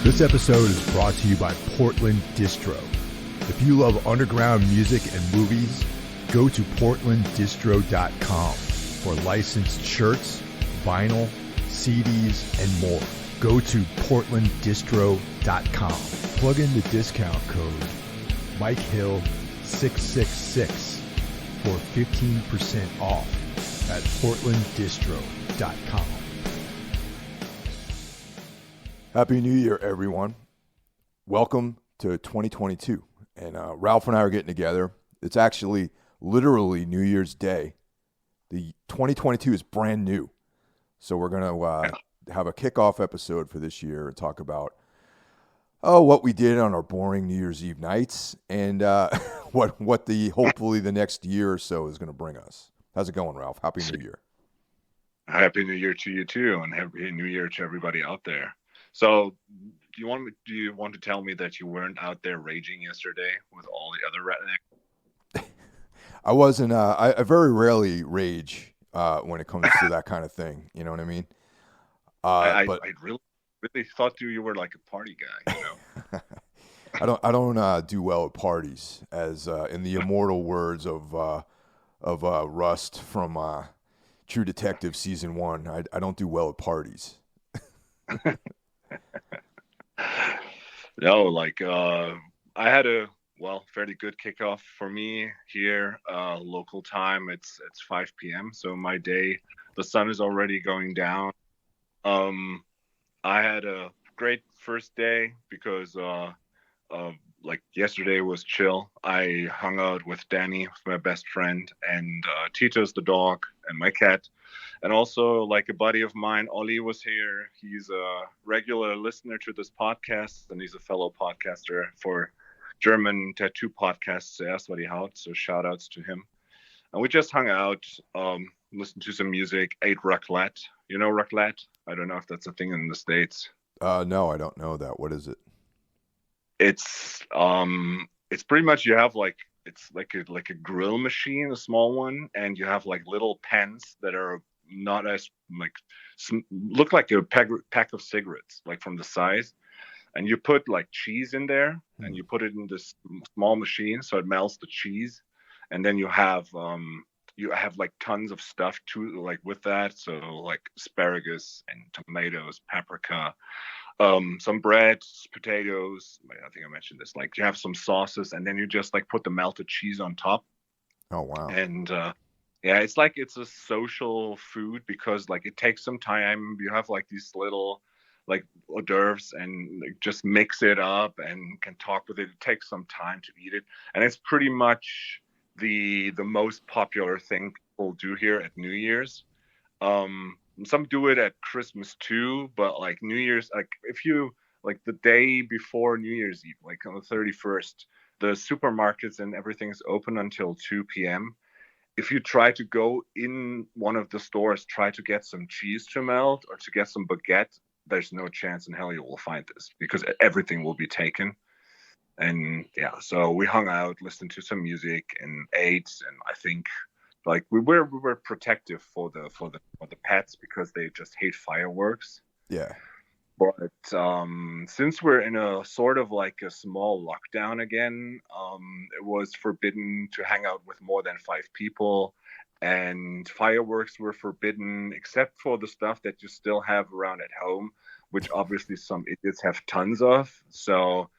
This episode is brought to you by Portland Distro. If you love underground music and movies, go to portlanddistro.com for licensed shirts, vinyl, CDs, and more. Go to portlanddistro.com. Plug in the discount code MikeHill666 for 15% off at portlanddistro.com. Happy New Year, everyone. Welcome to 2022. And Ralph and I are getting together. It's actually literally New Year's Day. The 2022 is brand new. So we're going to have a kickoff episode for this year and talk about what we did on our boring New Year's Eve nights and what the hopefully the next year or so is going to bring us. How's it going, Ralph? Happy New Year. Happy New Year to you too, and Happy New Year to everybody out there. So, do you want to tell me that you weren't out there raging yesterday with all the other rednecks? I wasn't. I very rarely rage when it comes to that kind of thing. You know what I mean? I really thought you were like a party guy. You I know? don't do well at parties, as in the immortal words of Rust from True Detective season 1. I don't do well at parties. No, I had a fairly good kickoff for me here. Local time, it's 5 p.m. So my day, the sun is already going down. I had a great first day because yesterday was chill. I hung out with Danny, my best friend, and Tito's the dog, and my cat. And also, a buddy of mine, Ollie, was here. He's a regular listener to this podcast, and he's a fellow podcaster for German tattoo podcasts, Zuerst war die Haut, so shout-outs to him. And we just hung out, listened to some music, ate raclette. You know raclette? I don't know if that's a thing in the States. No, I don't know that. What is it? It's pretty much you have it's like a grill machine, a small one, and you have little pens that are not as look like a pack of cigarettes, from the size, and you put cheese in there, and you put it in this small machine so it melts the cheese, and then you have tons of stuff too, with that, so asparagus and tomatoes, paprika, some bread, potatoes. I think I mentioned this. You have some sauces, and then you just put the melted cheese on top. Oh wow! And it's it's a social food because it takes some time. You have these little hors d'oeuvres and just mix it up and can talk with it. It takes some time to eat it, and it's pretty much the most popular thing people do here at New Year's. Some do it at Christmas too, but New Year's, if you the day before New Year's Eve, on the 31st, the supermarkets and everything is open until 2 p.m. If you try to go in one of the stores, try to get some cheese to melt or to get some baguette, there's no chance in hell you will find this because everything will be taken. And so we hung out, listened to some music, and ate, and I think we were protective for the pets because they just hate fireworks. Yeah. But since we're in a sort of a small lockdown again, it was forbidden to hang out with more than 5 people, and fireworks were forbidden except for the stuff that you still have around at home, which obviously some idiots have tons of. So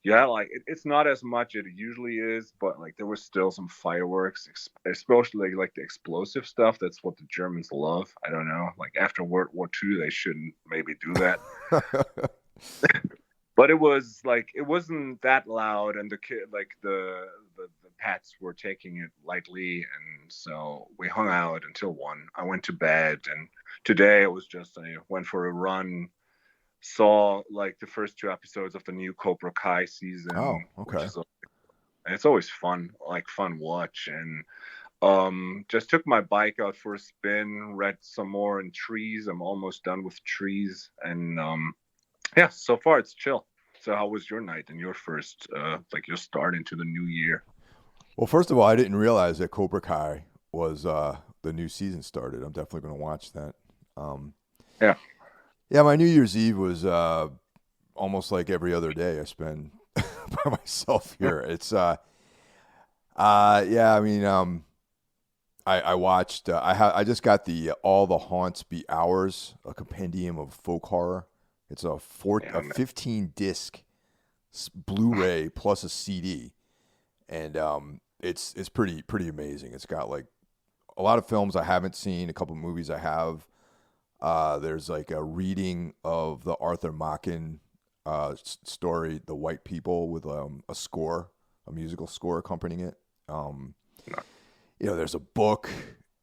it's not as much as it usually is, but there was still some fireworks, especially the explosive stuff. That's what the Germans love. I don't know. After World War II, they shouldn't maybe do that. But it was it wasn't that loud, and the pets were taking it lightly, and so we hung out until 1. I went to bed, and today it was just I went for a run. Saw the first 2 episodes of the new Cobra Kai season. Oh, okay. And it's always fun watch. And just took my bike out for a spin, read some more in Trees. I'm almost done with Trees. And so far it's chill. So how was your night and your first, your start into the new year? Well, first of all, I didn't realize that Cobra Kai was the new season started. I'm definitely going to watch that. Yeah, my New Year's Eve was almost like every other day I spend by myself here. It's yeah. I mean, I watched. I just got the All the Haunts Be Ours, a compendium of folk horror. It's a Yeah, 15 disc Blu-ray plus a CD, and it's pretty amazing. It's got like a lot of films I haven't seen, a couple movies I have. There's like a reading of the Arthur Machen story, The White People, with a musical score accompanying it. There's a book.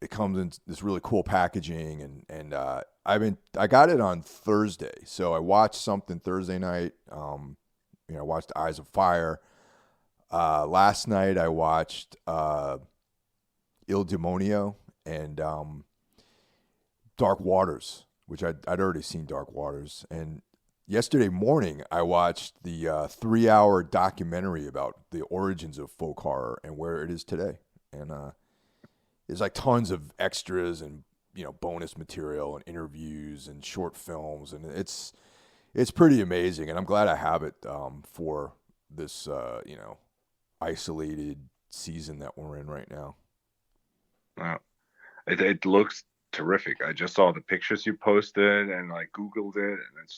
It comes in this really cool packaging, and I got it on Thursday, so I watched something Thursday night. I watched Eyes of Fire. Last night I watched Il Demonio and Dark Waters, which I'd already seen Dark Waters. And yesterday morning I watched the 3-hour documentary about the origins of folk horror and where it is today. And there's like tons of extras and bonus material and interviews and short films, and it's pretty amazing. And I'm glad I have it for this isolated season that we're in right now. Wow. It looks terrific. I just saw the pictures you posted and like Googled it, and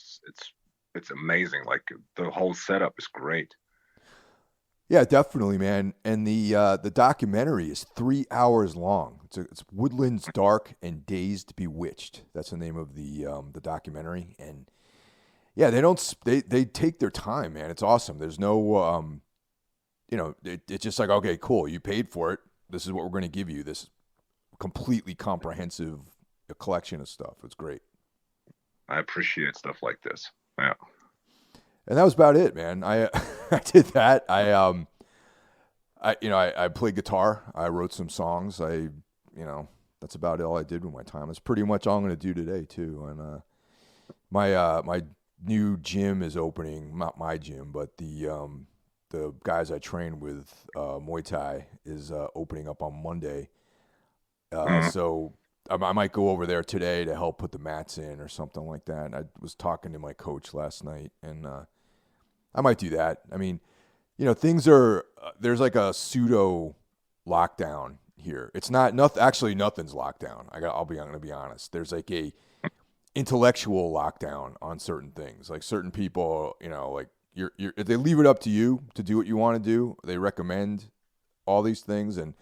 it's amazing. Like the whole setup is great. Yeah, definitely, man. And the documentary is 3 hours long. It's Woodlands Dark and Dazed Bewitched. That's the name of the documentary. And yeah, they take their time, man. It's awesome. There's no it's just like, okay, cool. You paid for it. This is what we're going to give you. This completely comprehensive collection of stuff. It's great. I appreciate stuff like this. Yeah. And that was about it, man. I did that. I played guitar. I wrote some songs. That's about all I did with my time. That's pretty much all I'm going to do today too. And my new gym is opening. Not my gym, but the guys I train with, Muay Thai, is opening up on Monday. So I might go over there today to help put the mats in or something like that. And I was talking to my coach last night, and I might do that. I mean, things are there's like a pseudo lockdown here. It's not actually nothing's locked down. I'm going to be honest. There's like a intellectual lockdown on certain things. Like certain people, like if they leave it up to you to do what you want to do, they recommend all these things. And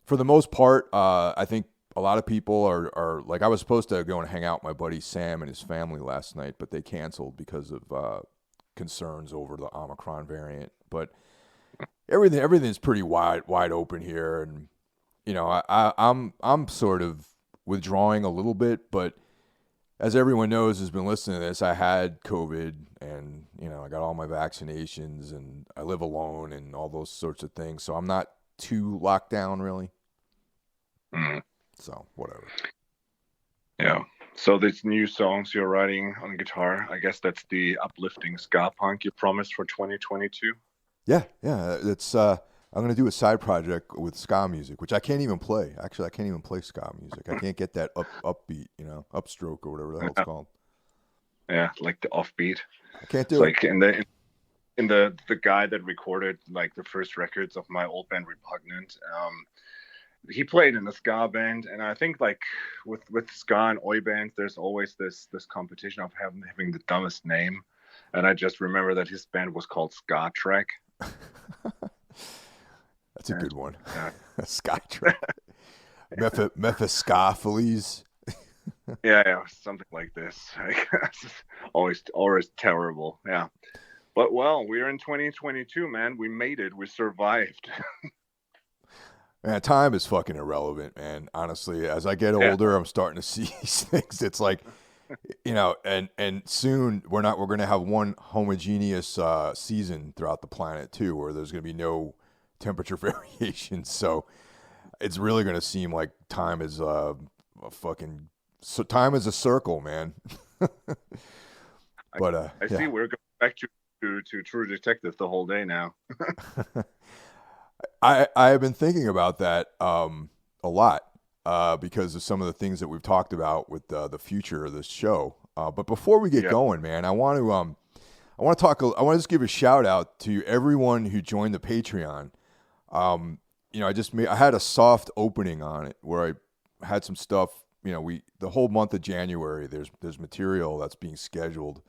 for the most part, I think a lot of people are like, I was supposed to go and hang out with my buddy Sam and his family last night, but they canceled because of concerns over the Omicron variant. But everything's pretty wide open here, and I'm sort of withdrawing a little bit. But as everyone knows who's been listening to this, I had COVID, and I got all my vaccinations, and I live alone, and all those sorts of things. So I'm not too locked down, really. So whatever. Yeah. So these new songs you're writing on guitar, I guess that's the uplifting ska punk you promised for 2022. Yeah. It's I'm gonna do a side project with ska music, which I can't even play. Actually, I can't even play ska music. I can't get that upbeat, upstroke or whatever the hell it's called. Yeah, like the offbeat. I can't do it. Like in the guy that recorded like the first records of my old band Repugnant. He played in a ska band, and I think like with ska and oi bands, there's always this competition of having the dumbest name. And I just remember that his band was called Ska Trek. That's a good one. Ska Trek. Mephistopheles. Yeah, something like this. always terrible. Yeah. But well, we're in 2022, man. We made it. We survived. Man, time is fucking irrelevant, man. Honestly, as I get older, I'm starting to see these things. It's like, and soon we're going to have one homogeneous season throughout the planet too, where there's going to be no temperature variations. So it's really going to seem like time is time is a circle, man. But I see we're going back to True Detective the whole day now. I have been thinking about that a lot because of some of the things that we've talked about with the future of this show. But before we get going, man, I want I want to just give a shout out to everyone who joined the Patreon. I had a soft opening on it where I had some stuff. The whole month of January, there's material that's being scheduled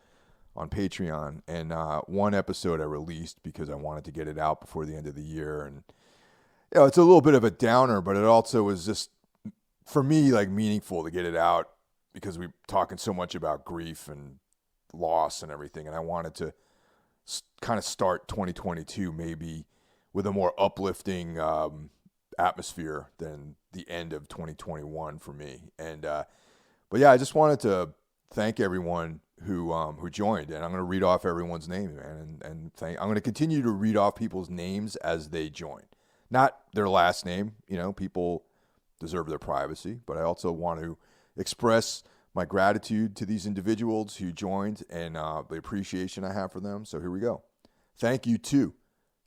on Patreon, and one episode I released because I wanted to get it out before the end of the year, and it's a little bit of a downer, but it also was just for me like meaningful to get it out because we're talking so much about grief and loss and everything, and I wanted to kind of start 2022 maybe with a more uplifting atmosphere than the end of 2021 for me. And but yeah, I just wanted to thank everyone who joined, and I'm going to read off everyone's name, man, and I'm going to continue to read off people's names as they join, not their last name. People deserve their privacy, but I also want to express my gratitude to these individuals who joined and the appreciation I have for them. So here we go. Thank you to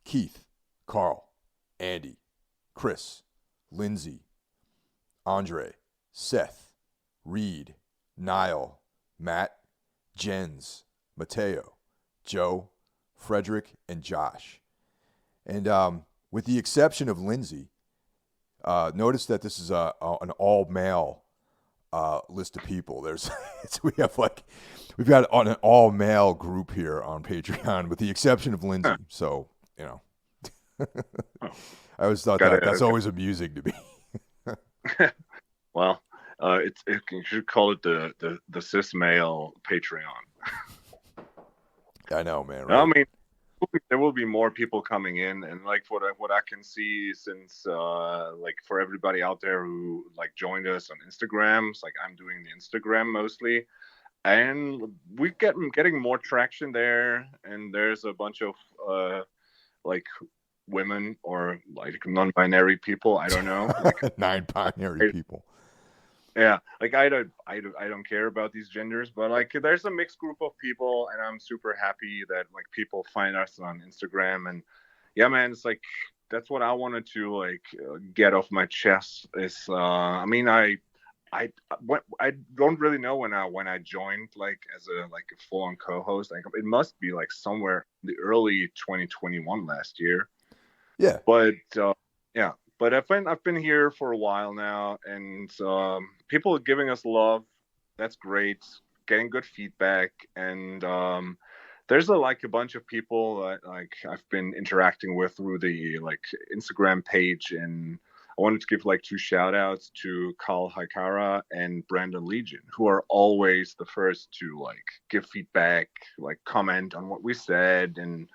Keith, Carl, Andy, Chris, Lindsay, Andre, Seth, Reed, Niall, Matt, Jens, Mateo, Joe, Frederick, and Josh. And with the exception of Lindsay, notice that this is an all-male list of people. We've got an all male group here on Patreon, with the exception of Lindsay. So I always thought that's always amusing to me. Well, you should call it the cis male Patreon. I know, man. Right? I mean, there will be more people coming in, and like what I can see, since like for everybody out there who like joined us on Instagram, it's like I'm doing the Instagram mostly, and we're getting more traction there, and there's a bunch of like women or like non-binary people, I don't know, like non-binary people. Yeah, like I don't care about these genders, but like there's a mixed group of people, and I'm super happy that like people find us on Instagram. And yeah, man, it's like that's what I wanted to like get off my chest. Is I mean, I don't really know when I joined like as a full-on co-host. Like it must be like somewhere in the early 2021 last year. Yeah, but yeah. But I've been here for a while now, and people are giving us love. That's great. Getting good feedback, and there's a bunch of people that like I've been interacting with through the like Instagram page, and I wanted to give like 2 shout outs to Carl Haikara and Brandon Legion, who are always the first to like give feedback, like comment on what we said, and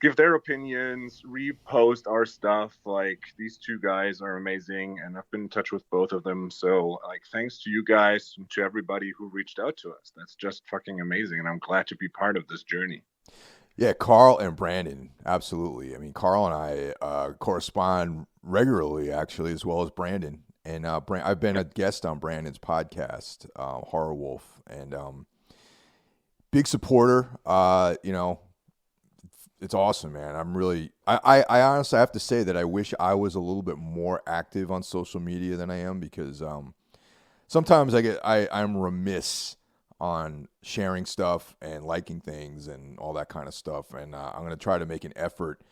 give their opinions, repost our stuff. Like these 2 guys are amazing, and I've been in touch with both of them. So like thanks to you guys and to everybody who reached out to us. That's just fucking amazing, and I'm glad to be part of this journey. Yeah, Carl and Brandon, absolutely. I mean, Carl and I correspond regularly, actually, as well as Brandon. And I've been a guest on Brandon's podcast, Horror Wolf, and big supporter. It's awesome, man. I honestly have to say that I wish I was a little bit more active on social media than I am, because sometimes I'm remiss on sharing stuff and liking things and all that kind of stuff. And I'm going to try to make an effort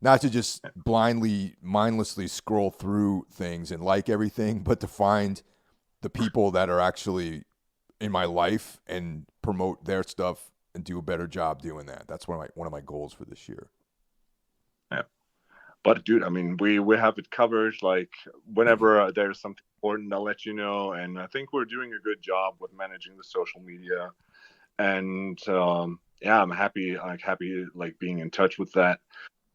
not to just blindly, mindlessly scroll through things and like everything, but to find the people that are actually in my life and promote their stuff and do a better job doing that. That's one of my goals for this year. Yeah, but dude, I mean, we have it covered. Like whenever there's something important, I'll let you know. And I think we're doing a good job with managing the social media. And yeah, I'm happy like being in touch with that.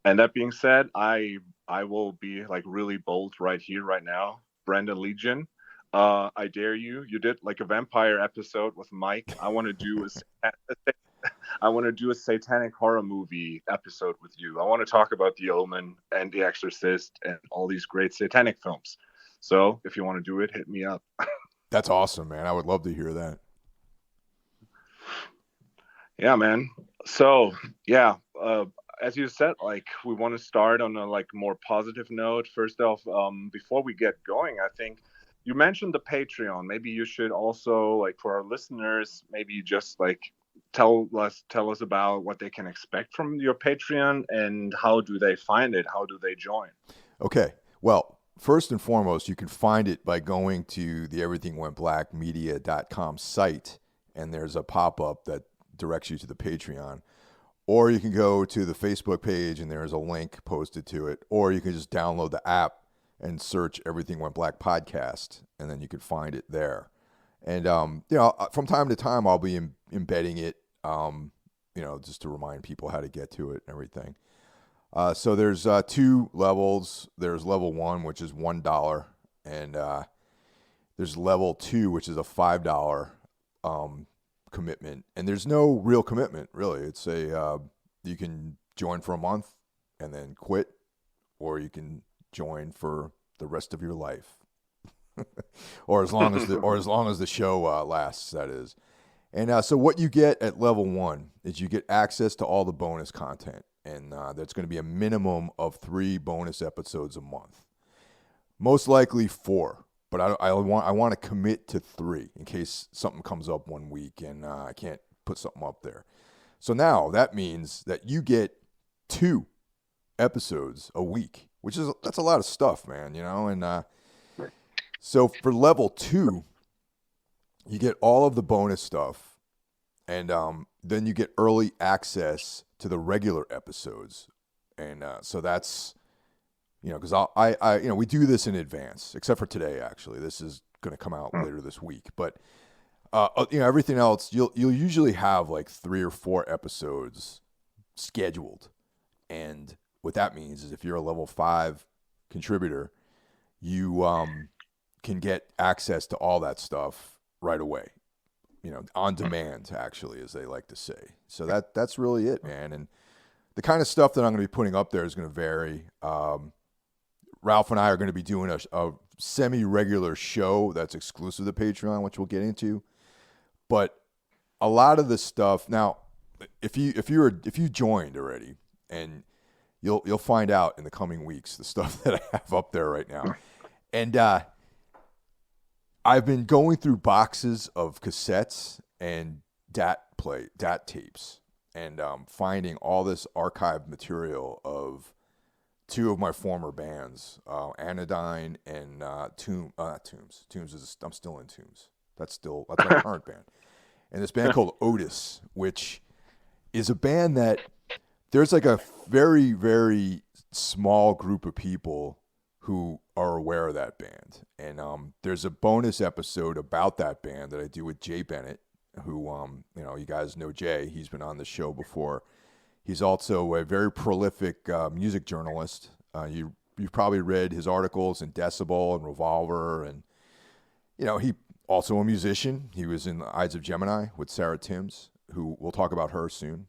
And that being said, I will be like really bold right here, right now. Brandon Legion, I dare you. You did like a vampire episode with Mike. I want to do a satanic horror movie episode with you. I want to talk about The Omen and The Exorcist and all these great satanic films. So if you want to do it, hit me up. That's awesome, man. I would love to hear that. Yeah, man. So yeah, as you said, like we want to start on a like more positive note. First off, before we get going, I think you mentioned the Patreon. Maybe you should also, like, for our listeners, maybe just like tell us about what they can expect from your Patreon, and how do they find it? How do they join? Okay. Well, first and foremost, you can find it by going to the everythingwentblackmedia.com site, and there's a pop-up that directs you to the Patreon. Or you can go to the Facebook page, and there's a link posted to it. Or you can just download the app and search Everything Went Black podcast, and then you can find it there. And, from time to time, I'll be embedding it, just to remind people how to get to it and everything. So there's 2 levels. There's level 1, which is $1, and there's level 2, which is a $5 commitment. And there's no real commitment, really. It's you can join for a month and then quit, or you can join for the rest of your life, or as long as the show lasts. That is. And so what you get at level 1 is you get access to all the bonus content. And there's going to be a minimum of 3 bonus episodes a month. Most likely 4, but I want to commit to 3 in case something comes up one week and I can't put something up there. So now that means that you get 2 episodes a week, that's a lot of stuff, man. And so for level 2, you get all of the bonus stuff, and then you get early access to the regular episodes. And so that's, because we do this in advance, except for today, actually. This is going to come out later this week. But, everything else, you'll usually have like 3 or 4 episodes scheduled. And what that means is if you're a level 5 contributor, you can get access to all that stuff right away. On demand, actually, as they like to say. So that's really it, man. And the kind of stuff that I'm going to be putting up there is going to vary. Ralph and I are going to be doing a semi-regular show that's exclusive to Patreon, which we'll get into. But a lot of the stuff now, if you joined already, and you'll find out in the coming weeks the stuff that I have up there right now, and I've been going through boxes of cassettes and DAT tapes, and finding all this archived material of 2 of my former bands, Anodyne and Tombs. I'm still in Tombs. That's my current band. And this band called Otis, which is a band that there's like a very, very small group of people who are aware of that band. And there's a bonus episode about that band that I do with Jay Bennett, who, you guys know Jay. He's been on the show before. He's also a very prolific music journalist. You've probably read his articles in Decibel and Revolver. And, he also a musician. He was in the Eyes of Gemini with Sarah Timms, who we'll talk about her soon.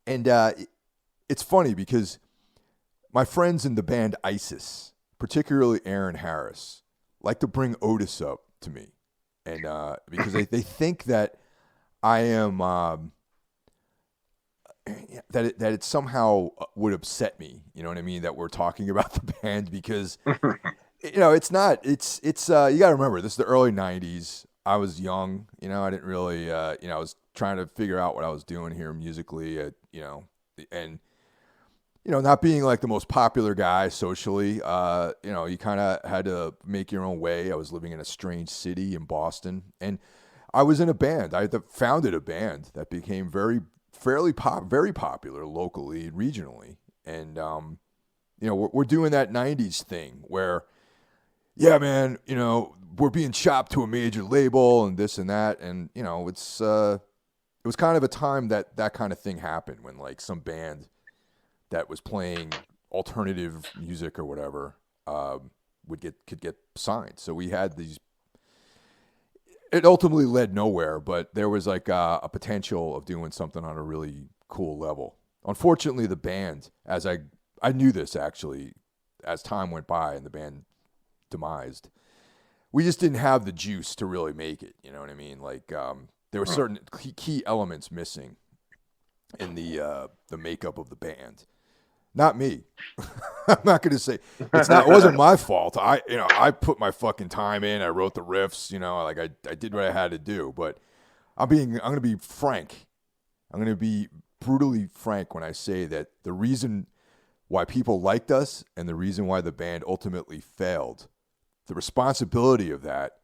It's funny because my friends in the band ISIS, particularly Aaron Harris, like to bring Otis up to me. And because they think that I am, that it somehow would upset me, you know what I mean, that we're talking about the band, because, it's not, it's you got to remember, this is the early 90s. I was young, I didn't really, I was trying to figure out what I was doing here musically, and not being like the most popular guy socially, you kind of had to make your own way. I was living in a strange city in Boston, and I was in a band. I founded a band that became very popular locally and regionally. And, we're doing that 90s thing where, yeah, man, we're being chopped to a major label and this and that. And, it was kind of a time that kind of thing happened, when like some band that was playing alternative music or whatever could get signed. So we had these. It ultimately led nowhere, but there was like a potential of doing something on a really cool level. Unfortunately, the band, as I knew this actually as time went by and the band demised, we just didn't have the juice to really make it. You know what I mean? Like there were certain key elements missing in the makeup of the band. Not me. I'm not going to say it wasn't my fault. I put my fucking time in. I wrote the riffs, like I did what I had to do, but I'm going to be frank. I'm going to be brutally frank when I say that the reason why people liked us and the reason why the band ultimately failed, the responsibility of that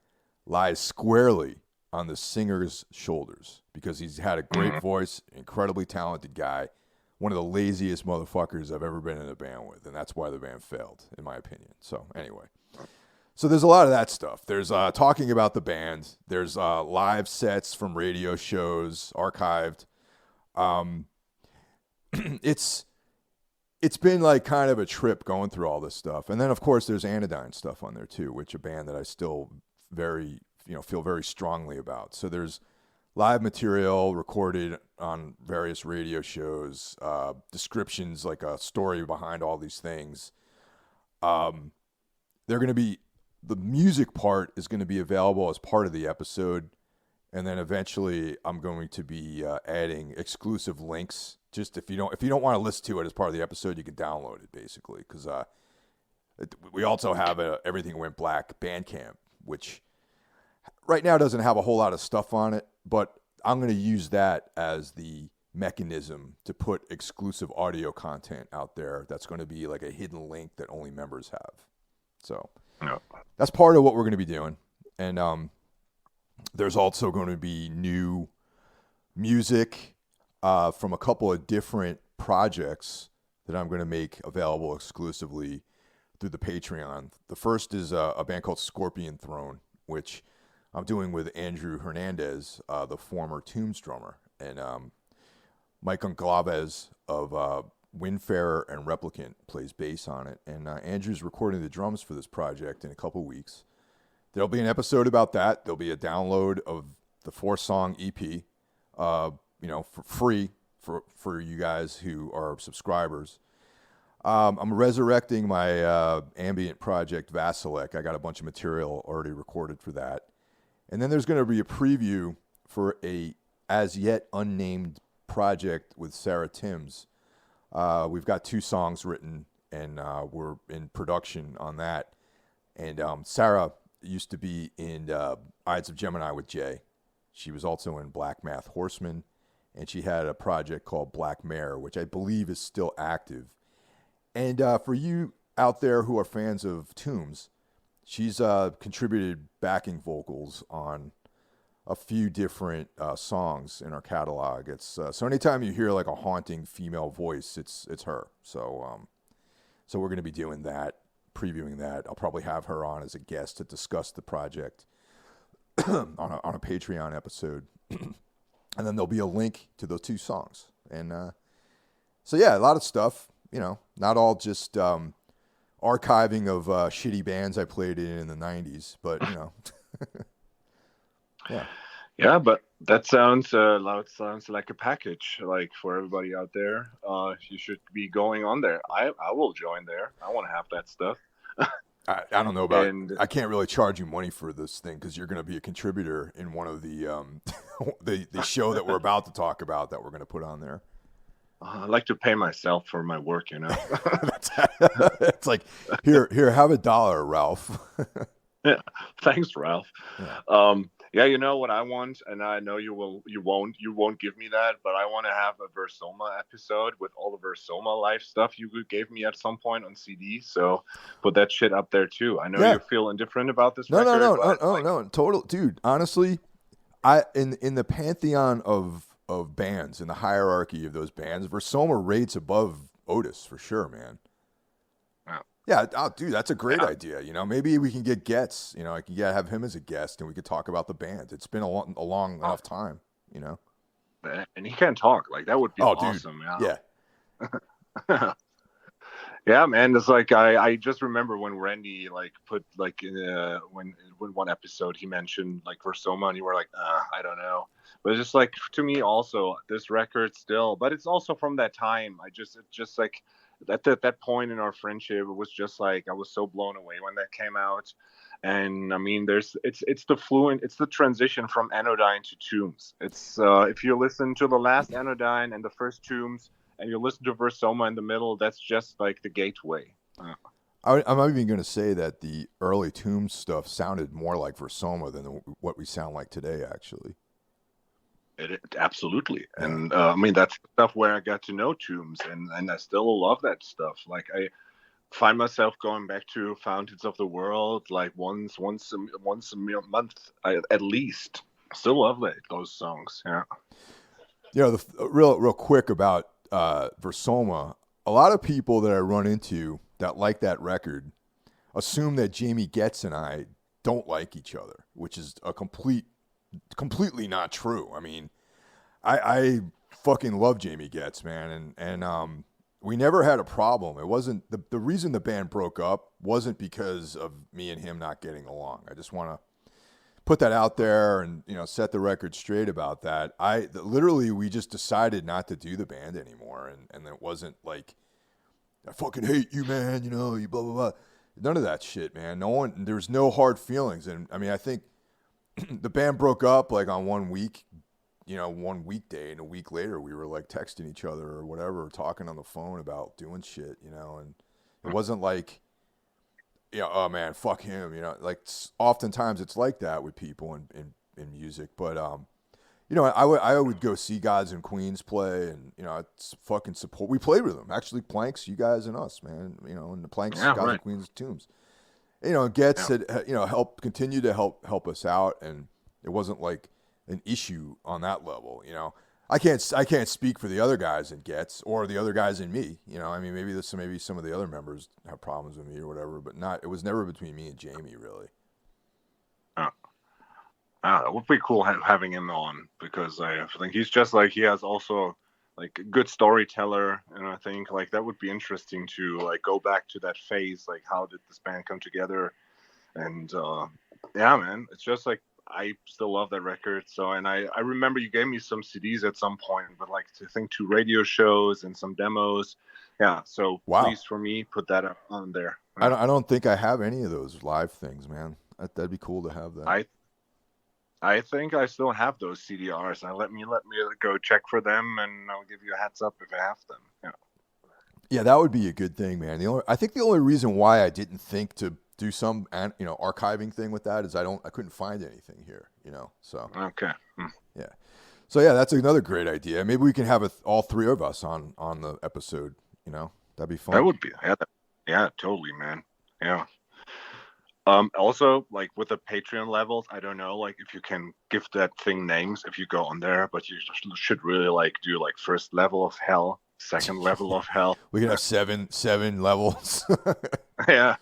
lies squarely on the singer's shoulders, because he's had a great voice, incredibly talented guy, one of the laziest motherfuckers I've ever been in a band with, and that's why the band failed, in my opinion. So anyway, so there's a lot of that stuff. There's talking about the band. There's live sets from radio shows archived. It's been like kind of a trip going through all this stuff. And then of course there's Anodyne stuff on there too, which a band that I still feel very strongly about. So there's live material recorded on various radio shows, descriptions, like a story behind all these things. The music part is going to be available as part of the episode. And then eventually I'm going to be adding exclusive links. Just if you don't want to listen to it as part of the episode, you can download it basically. Because we also have a Everything Went Black Bandcamp, which right now doesn't have a whole lot of stuff on it, but I'm going to use that as the mechanism to put exclusive audio content out there. That's going to be like a hidden link that only members have. So that's part of what we're going to be doing. And there's also going to be new music from a couple of different projects that I'm going to make available exclusively through the Patreon. The first is a band called Scorpion Throne, which I'm doing with Andrew Hernandez, the former Tombs drummer, and Mike Unclaves of Windfarer and Replicant plays bass on it. And Andrew's recording the drums for this project in a couple weeks. There'll be an episode about that. There'll be a download of the 4-song EP, for free for you guys who are subscribers. I'm resurrecting my ambient project, Vasilek. I got a bunch of material already recorded for that. And then there's going to be a preview for a as yet unnamed project with Sarah Timms. We've got 2 songs written, and we're in production on that. And Sarah used to be in Ides of Gemini with Jay. She was also in Black Math Horseman, and she had a project called Black Mare, which I believe is still active. And for you out there who are fans of Tombs, she's contributed backing vocals on a few different songs in our catalog. It's so anytime you hear like a haunting female voice, it's her. So we're going to be doing that, previewing that. I'll probably have her on as a guest to discuss the project on a Patreon episode. And then there'll be a link to those 2 songs. And so yeah, a lot of stuff, not all just archiving of shitty bands I played in the 90s, but yeah. Yeah, but that sounds like a package, like for everybody out there. You should be going on there. I will join there. I want to have that stuff. I don't know about. I can't really charge you money for this thing because you're going to be a contributor in one of the the show that we're about to talk about that we're going to put on there. I like to pay myself for my work, It's like here, have $1, Ralph. Yeah, thanks, Ralph. Yeah. Yeah, you know what I want, and I know you won't give me that, but I want to have a Versoma episode with all the Versoma live stuff you gave me at some point on CD. So put that shit up there too. I know you feel indifferent about this. No, total, dude. Honestly, in the pantheon of bands, in the hierarchy of those bands, Versoma rates above Otis for sure, man. Yeah, dude, that's a great idea. Maybe we can get Getz. I can have him as a guest, and we could talk about the band. It's been a long enough time. And he can talk. Like that would be awesome. Dude. Yeah. Yeah, man. It's like I just remember when Randy put in when one episode he mentioned Versoma, and you were like, I don't know. But it's just to me also this record still, but it's also from that time. At that point in our friendship, it was just I was so blown away when that came out. And I mean, it's the transition from Anodyne to Tombs. It's if you listen to the last Anodyne and the first Tombs, and you listen to Versoma in the middle, that's just the gateway. I'm even going to say that the early Tombs stuff sounded more like Versoma than what we sound like today, actually. It absolutely, Yeah. and I mean that's stuff where I got to know Tombs, and I still love that stuff. Like I find myself going back to Fountains of the World like once a month at least. Still love those songs. Yeah. You know, real quick about Versoma. A lot of people that I run into that like that record assume that Jamie Getz and I don't like each other, which is a completely not true. I mean, I fucking love Jamie Getz, man, and we never had a problem. It wasn't the reason the band broke up wasn't because of me and him not getting along. I just want to put that out there and set the record straight about that. Literally we just decided not to do the band anymore, and it wasn't like I fucking hate you, man. You blah blah blah. None of that shit, man. There's no hard feelings, and I mean I think the band broke up like on one weekday, and a week later we were like texting each other or whatever, or talking on the phone about doing shit, and it wasn't like, oh man, fuck him, like oftentimes it's like that with people in music, but I would go see Gods and Queens play, and it's fucking support. We played with them actually, Planks, you guys and us, man, and the Planks, Yeah, Gods right. and Queens, Tombs. Getz had continue to help us out, and it wasn't like an issue on that level. I can't speak for the other guys in Getz or the other guys in me. I mean, maybe some of the other members have problems with me or whatever, but it was never between me and Jamie really. It would be cool having him on, because I think he's just like, he has also like a good storyteller, and I think like that would be interesting to like go back to that phase, like how did this band come together, and yeah, man, it's just like I still love that record. So, and I remember you gave me some CDs at some point, but like I think 2 radio shows and some demos. Yeah, so Wow. Please, for me, put that on there. Yeah. I don't think I have any of those live things, man. That'd be cool to have that. I think I still have those CDRs. Let me go check for them, and I'll give you a heads up if I have them. Yeah. Yeah, that would be a good thing, man. I think the only reason why I didn't think to do some archiving thing with that is I couldn't find anything here, So Okay. Yeah. So yeah, that's another great idea. Maybe we can have all 3 of us on the episode. That'd be fun. That would be yeah, totally, man. Yeah. Also, like with the Patreon levels, I don't know, like if you can give that thing names if you go on there, but you should really like do like first level of hell, second level of hell. We can have seven levels. Yeah.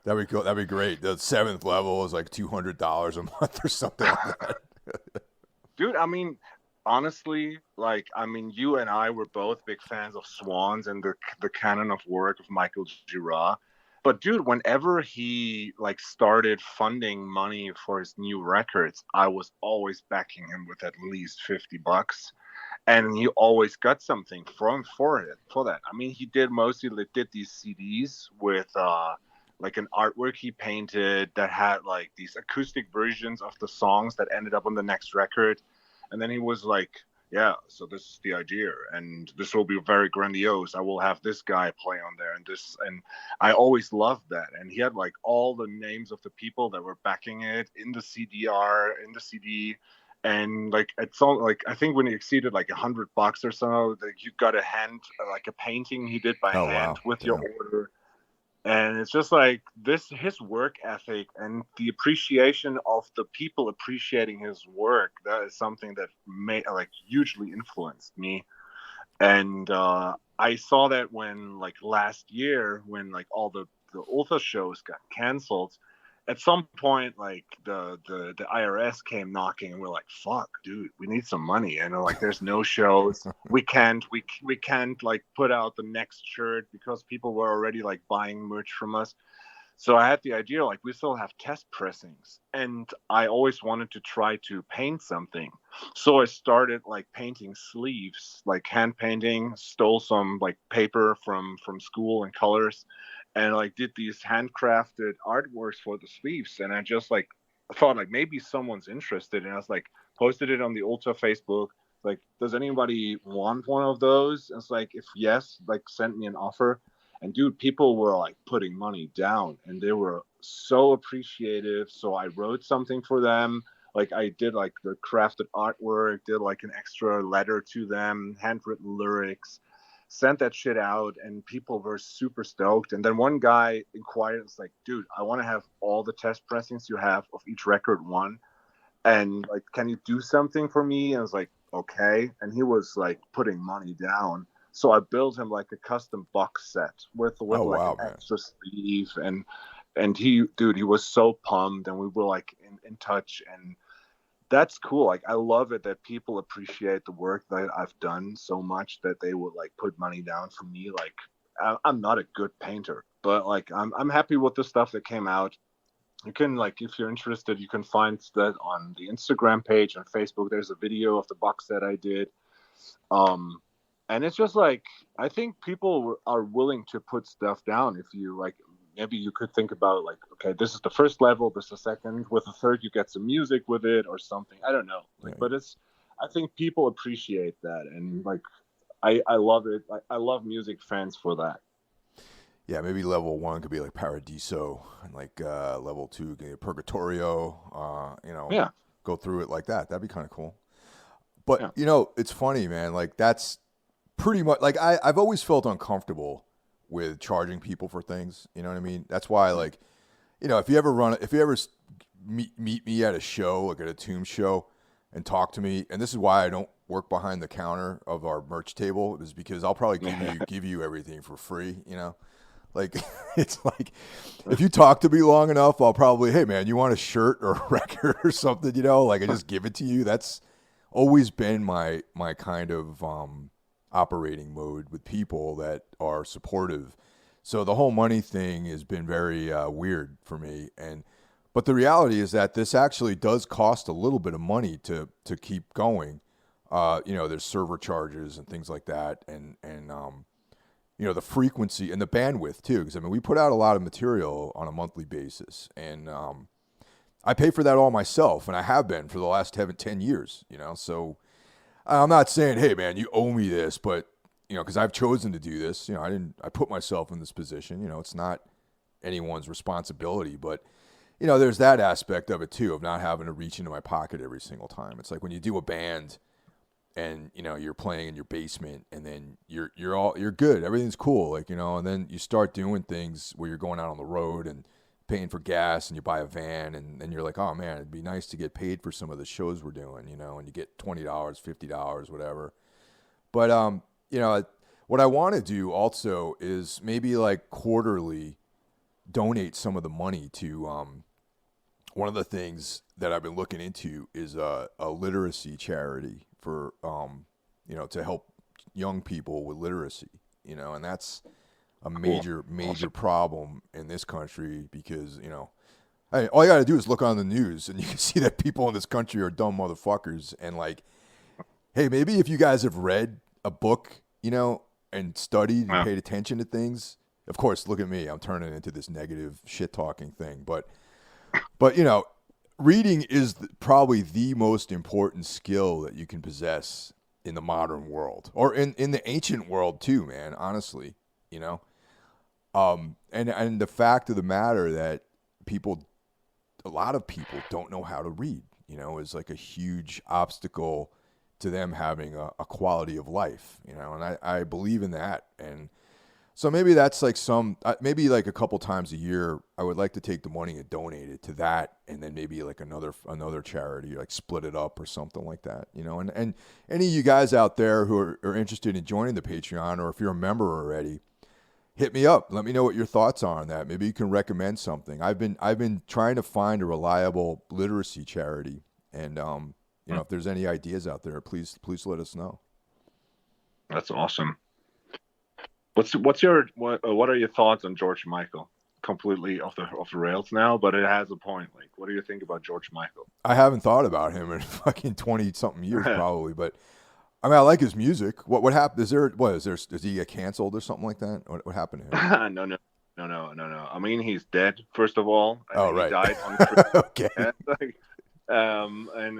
That'd be cool. That'd be great. The 7th level is like $200 a month or something like that. Dude, I mean, honestly, like, I mean, you and I were both big fans of Swans and the canon of work of Michael Gira. But dude, whenever he like started funding money for his new records, I was always backing him with at least $50, and he always got something for that. I mean, he mostly did these CDs with like an artwork he painted that had like these acoustic versions of the songs that ended up on the next record, and then he was like, yeah, so this is the idea, and this will be very grandiose. I will have this guy play on there, and I always loved that. And he had like all the names of the people that were backing it in the CD, and like it's all like I think when he exceeded like $100 or so, like you got a painting he did by hand with your order. And it's just like his work ethic and the appreciation of the people appreciating his work. That is something that hugely influenced me. And I saw that when like last year, when like all the author shows got canceled, at some point like the IRS came knocking, and we're like, fuck, dude, we need some money. And like, there's no shows. we can't like put out the next shirt because people were already like buying merch from us. So I had the idea, like, we still have test pressings, and I always wanted to try to paint something. So I started like painting sleeves, like hand painting, stole some like paper from school and colors, and like did these handcrafted artworks for the sleeves. And I just like thought like maybe someone's interested, and I was like posted it on the Ultra Facebook, like, does anybody want one of those? And it's like, if yes, like send me an offer. And dude, people were like putting money down, and they were so appreciative. So I wrote something for them, Like I did like the crafted artwork, did like an extra letter to them, handwritten lyrics, sent that shit out, and people were super stoked. And then one guy inquired, it's like, dude, I want to have all the test pressings you have of each record one, and like, can you do something for me? And I was like, okay. And he was like putting money down. So I built him like a custom box set with Oh like an wow, man. extra sleeve, and he, dude, he was so pumped, and we were like in touch. And that's cool. Like I love it that people appreciate the work that I've done so much that they would like put money down for me. Like I'm not a good painter, but like I'm happy with the stuff that came out. You can, like, if you're interested, you can find that on the Instagram page, on Facebook. There's a video of the box that I did. Um, and it's just like, I think people are willing to put stuff down. If you like, maybe you could think about like, okay, this is the first level, this is the second. With the third, you get some music with it or something. I don't know. Like, Right. but I think people appreciate that, and like, I love it. I love music fans for that. Yeah, maybe level 1 could be like Paradiso, and like level 2 could be Purgatorio. Yeah, Go through it like that. That'd be kind of cool. But yeah, it's funny, man. Like that's pretty much like I've always felt uncomfortable with charging people for things. You know what I mean? That's why, like, if you ever meet me at a show, like at a Tomb show, and talk to me, and this is why I don't work behind the counter of our merch table, is because I'll probably give you everything for free. Like it's like if you talk to me long enough, I'll probably, hey man, you want a shirt or a record or something? Like I just give it to you. That's always been my kind of operating mode with people that are supportive. So the whole money thing has been very weird for me. But the reality is that this actually does cost a little bit of money to keep going. There's server charges and things like that, and the frequency and the bandwidth too. Because we put out a lot of material on a monthly basis, and I pay for that all myself, and I have been for the last 10 years. So I'm not saying, hey man, you owe me this, but because I've chosen to do this. I put myself in this position. It's not anyone's responsibility, but there's that aspect of it too, of not having to reach into my pocket every single time. It's like when you do a band and you're playing in your basement, and then you're good, everything's cool, like, and then you start doing things where you're going out on the road and paying for gas, and you buy a van, and then you're like, oh man, it'd be nice to get paid for some of the shows we're doing, and you get $20, $50, whatever. But what I want to do also is maybe like quarterly donate some of the money to one of the things that I've been looking into is a literacy charity for to help young people with literacy, and that's a major awesome. problem in this country because all you got to do is look on the news and you can see that people in this country are dumb motherfuckers. And like, hey, maybe if you guys have read a book, and studied and Yeah. paid attention to things. Of course, look at me, I'm turning into this negative shit talking thing, but reading is probably the most important skill that you can possess in the modern world, or in the ancient world too, man, honestly. And the fact of the matter that a lot of people don't know how to read, is like a huge obstacle to them having a quality of life, and I believe in that. And so maybe that's like maybe like a couple times a year, I would like to take the money and donate it to that, and then maybe like another charity, like split it up or something like that, And any of you guys out there who are interested in joining the Patreon, or if you're a member already, hit me up. Let me know what your thoughts are on that. Maybe you can recommend something. I've been trying to find a reliable literacy charity, and if there's any ideas out there, please let us know. That's awesome. What are your thoughts on George Michael? Completely off the rails now, but it has a point. Like, what do you think about George Michael? I haven't thought about him in fucking 20 something years probably, but I like his music. What happened? Does he get canceled or something like that? What happened to him? No. I mean, he's dead, first of all. Oh, right. He died on Christmas. Okay. And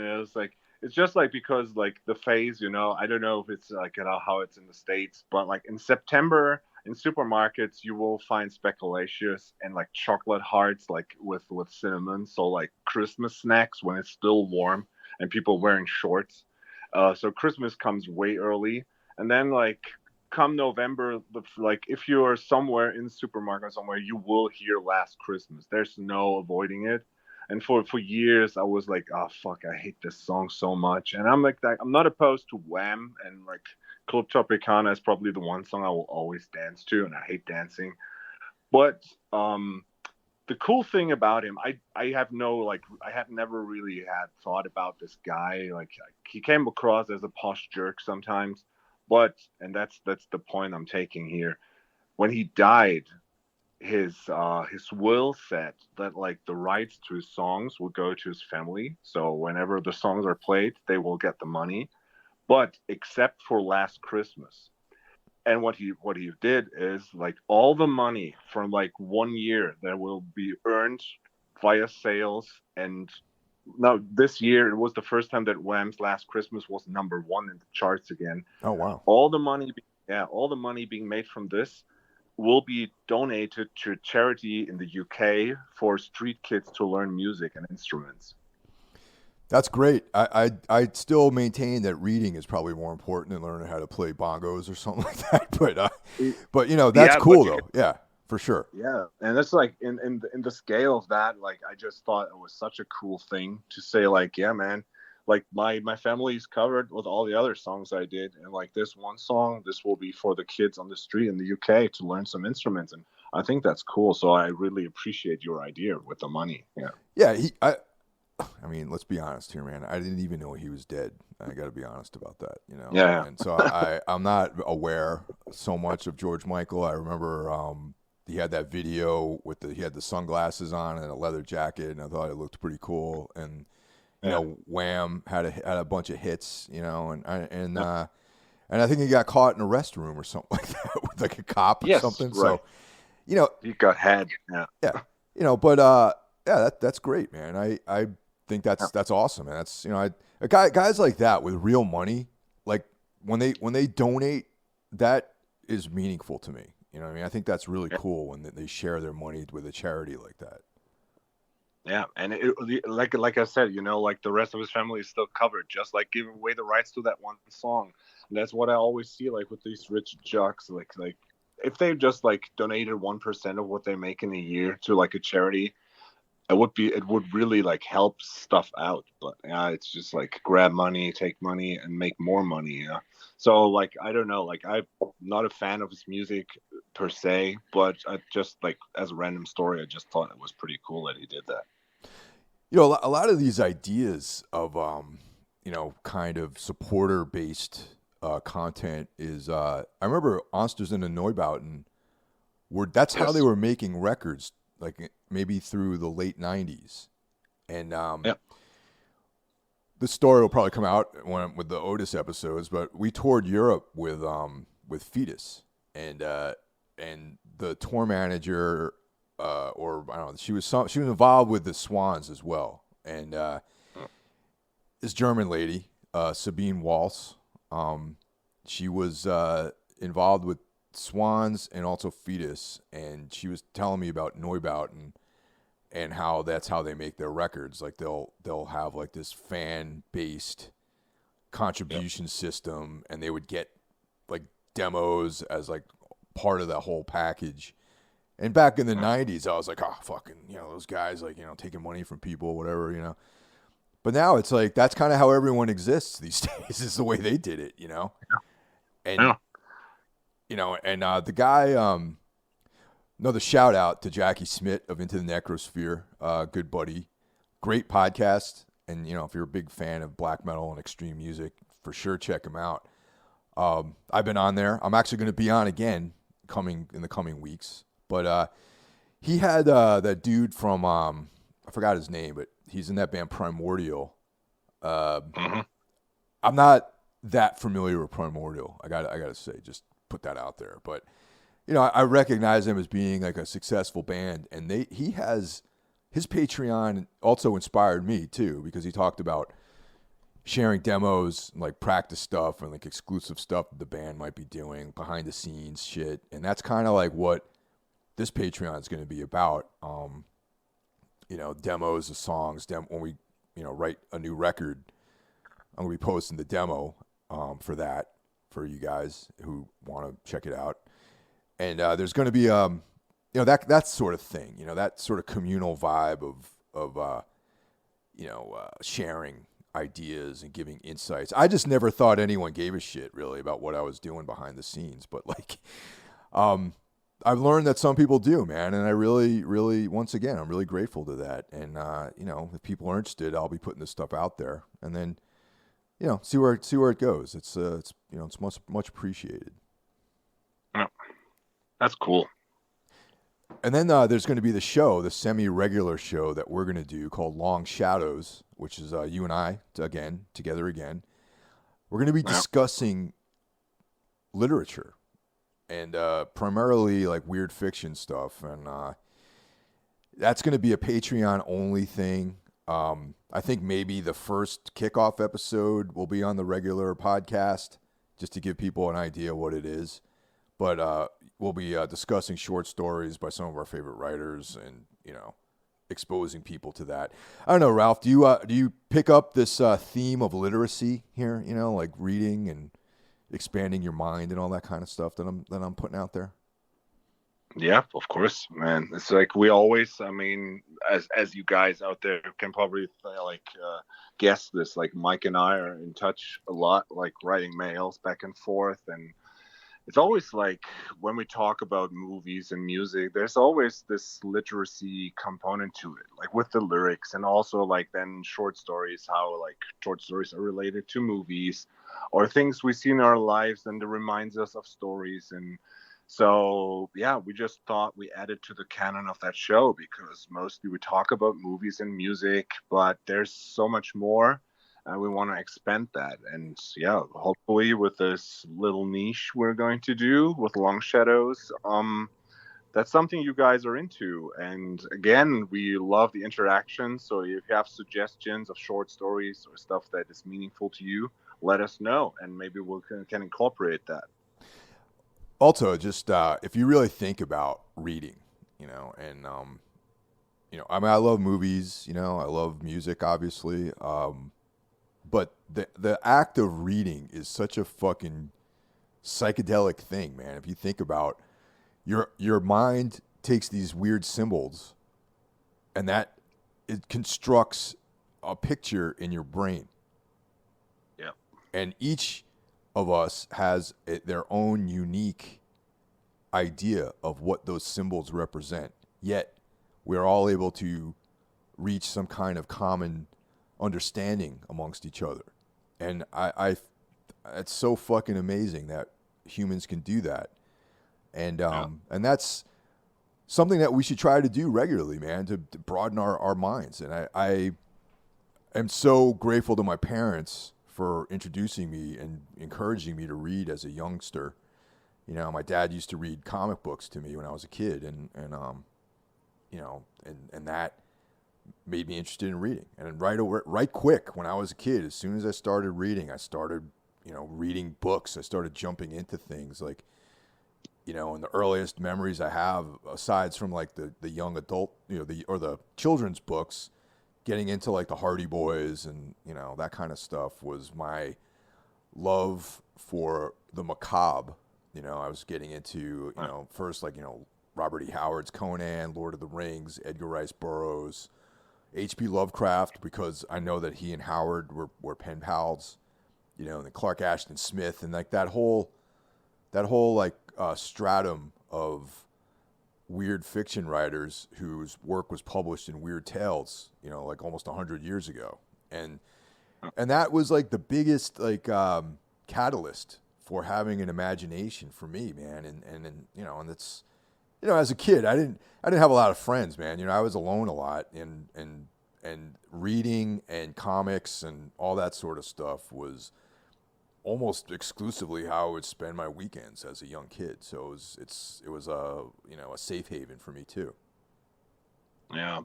it's just like, because like the phase, I don't know if it's like how it's in the States, but like in September in supermarkets you will find speculacious and like chocolate hearts like with cinnamon, so like Christmas snacks when it's still warm and people wearing shorts. So Christmas comes way early, and then like come November, like if you are somewhere in the supermarket somewhere, you will hear Last Christmas. There's no avoiding it. And for years I was like, oh fuck, I hate this song so much. And I'm like that, I'm not opposed to Wham, and like Club Tropicana is probably the one song I will always dance to, and I hate dancing. But the cool thing about him, I have no like, I have never really had thought about this guy. Like he came across as a posh jerk sometimes, but and that's the point I'm taking here. When he died, his will said that like the rights to his songs will go to his family. So whenever the songs are played, they will get the money, but except for Last Christmas. And what he did is like all the money from like 1 year that will be earned via sales. And now this year it was the first time that Wham's Last Christmas was #1 in the charts again. Oh wow! All the money, yeah, all the money being made from this will be donated to a charity in the UK for street kids to learn music and instruments. That's great. I still maintain that reading is probably more important than learning how to play bongos or something like that. But you know that's cool though. Yeah, for sure. Yeah, and it's like in the scale of that, like I just thought it was such a cool thing to say. Like, yeah, man, like my family's covered with all the other songs I did, and like this one song, this will be for the kids on the street in the UK to learn some instruments, and I think that's cool. So I really appreciate your idea with the money. Yeah. Yeah, I mean, let's be honest here, man. I didn't even know he was dead. I got to be honest about that, you know. Yeah. And so I'm not aware so much of George Michael. I remember he had that video with he had the sunglasses on and a leather jacket, and I thought it looked pretty cool. And you know, Wham had a bunch of hits, you know, and I think he got caught in a restroom or something like that with like a cop or something. Right. So, you know, he got had. Yeah, you know, but yeah, that's great, man. I think that's awesome, and that's, you know, guys like that with real money, like when they donate, that is meaningful to me. You know what I mean? I think that's really cool when they share their money with a charity like that. Yeah, and like I said, you know, like the rest of his family is still covered, just like giving away the rights to that one song. And that's what I always see, like with these rich jocks, like if they just like donated 1% of what they make in a year to like a charity, it would really like help stuff out. But yeah, it's just like grab money, take money, and make more money. Yeah. So like I don't know, like I'm not a fan of his music per se, but I just like as a random story, I just thought it was pretty cool that he did that. You know, a lot of these ideas of you know, kind of supporter based content is I remember Onsters and the Neubauten that's how they were making records, like maybe through the late 90s. And this story will probably come out with the Otis episodes, but we toured Europe with Fetus, and the tour manager or I don't know, she was involved with the Swans as well. And this German lady, Sabine Waltz, she was involved with Swans and also Fetus, and she was telling me about Neubauten and how that's how they make their records. Like they'll have like this fan based contribution system, and they would get like demos as like part of the whole package. And back in the 90s, I was like, oh, fucking, you know, those guys, like, you know, taking money from people, whatever, you know. But now it's like, that's kind of how everyone exists these days, is the way they did it, you know. And you know, and the guy, another shout out to Jackie Schmidt of Into the Necrosphere, good buddy, great podcast. And, you know, if you're a big fan of black metal and extreme music, for sure check him out. I've been on there. I'm actually going to be on again in the coming weeks. But he had that dude from, I forgot his name, but he's in that band Primordial. I'm not that familiar with Primordial. I gotta say, just put that out there. But, you know, I recognize him as being like a successful band, and he has his Patreon also inspired me too, because he talked about sharing demos, like practice stuff and like exclusive stuff that the band might be doing, behind the scenes shit. And that's kind of like what this Patreon is going to be about. Demos of songs. When we, write a new record, I'm going to be posting the demo for that for you guys who want to check it out. And there's going to be, that sort of thing, that sort of communal vibe of sharing ideas and giving insights. I just never thought anyone gave a shit really about what I was doing behind the scenes, but like, I've learned that some people do, man. And I really, really, once again, I'm really grateful to that. And, if people are interested, I'll be putting this stuff out there and then, see where it goes. It's much appreciated. Oh, that's cool. And then there's going to be the semi-regular show that we're going to do called Long Shadows, which is you and I, together again. We're going to be discussing literature and primarily like weird fiction stuff. And that's going to be a Patreon-only thing. I think maybe the first kickoff episode will be on the regular podcast just to give people an idea what it is. But we'll be discussing short stories by some of our favorite writers and, exposing people to that. I don't know, Ralph, do you pick up this theme of literacy here, like reading and expanding your mind and all that kind of stuff that I'm putting out there? Yeah, of course, man. It's like we always, as you guys out there can probably guess this, like Mike and I are in touch a lot, like writing mails back and forth. And it's always like when we talk about movies and music, there's always this literacy component to it, like with the lyrics, and also like then short stories, how like short stories are related to movies or things we see in our lives, and it reminds us of stories. And so, yeah, we just thought we added to the canon of that show because mostly we talk about movies and music, but there's so much more. And we want to expand that. And yeah, hopefully with this little niche we're going to do with Long Shadows, that's something you guys are into. And again, we love the interaction. So if you have suggestions of short stories or stuff that is meaningful to you, let us know. And maybe we can incorporate that. Also, just if you really think about reading, I love movies, I love music, obviously. But the act of reading is such a fucking psychedelic thing, man. If you think about your mind takes these weird symbols and that it constructs a picture in your brain. Yeah. And each of us has their own unique idea of what those symbols represent. Yet we're all able to reach some kind of common understanding amongst each other. And I it's so fucking amazing that humans can do that. And and that's something that we should try to do regularly, man, to broaden our minds. And I am so grateful to my parents for introducing me and encouraging me to read as a youngster. My dad used to read comic books to me when I was a kid, and that made me interested in reading. And right quick when I was a kid, as soon as I started reading, I started, reading books. I started jumping into things like, and the earliest memories I have, aside from like the young adult, the children's books, getting into like the Hardy Boys and, that kind of stuff, was my love for the macabre. I was getting into, first like, Robert E. Howard's Conan, Lord of the Rings, Edgar Rice Burroughs, H.P. Lovecraft, because I know that he and Howard were pen pals, and then Clark Ashton Smith, and like that whole like stratum of weird fiction writers whose work was published in Weird Tales, like almost 100 years ago. And that was like the biggest like catalyst for having an imagination for me, man. And it's, as a kid, I didn't have a lot of friends, man. I was alone a lot, and reading and comics and all that sort of stuff was almost exclusively how I would spend my weekends as a young kid. So it was a safe haven for me too. Yeah.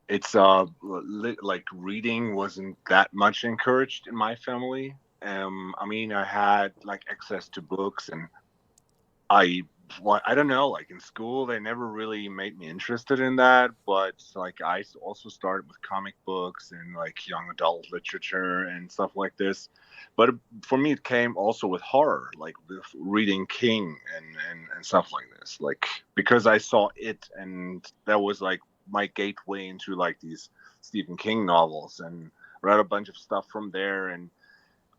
it's like reading wasn't that much encouraged in my family. I mean, I had like access to books, and I I don't know, like in school they never really made me interested in that, but like also started with comic books and like young adult literature and stuff like this. But for me it came also with horror, like with reading King and stuff like this, like because I saw it, and that was like my gateway into like these Stephen King novels, and read a bunch of stuff from there. And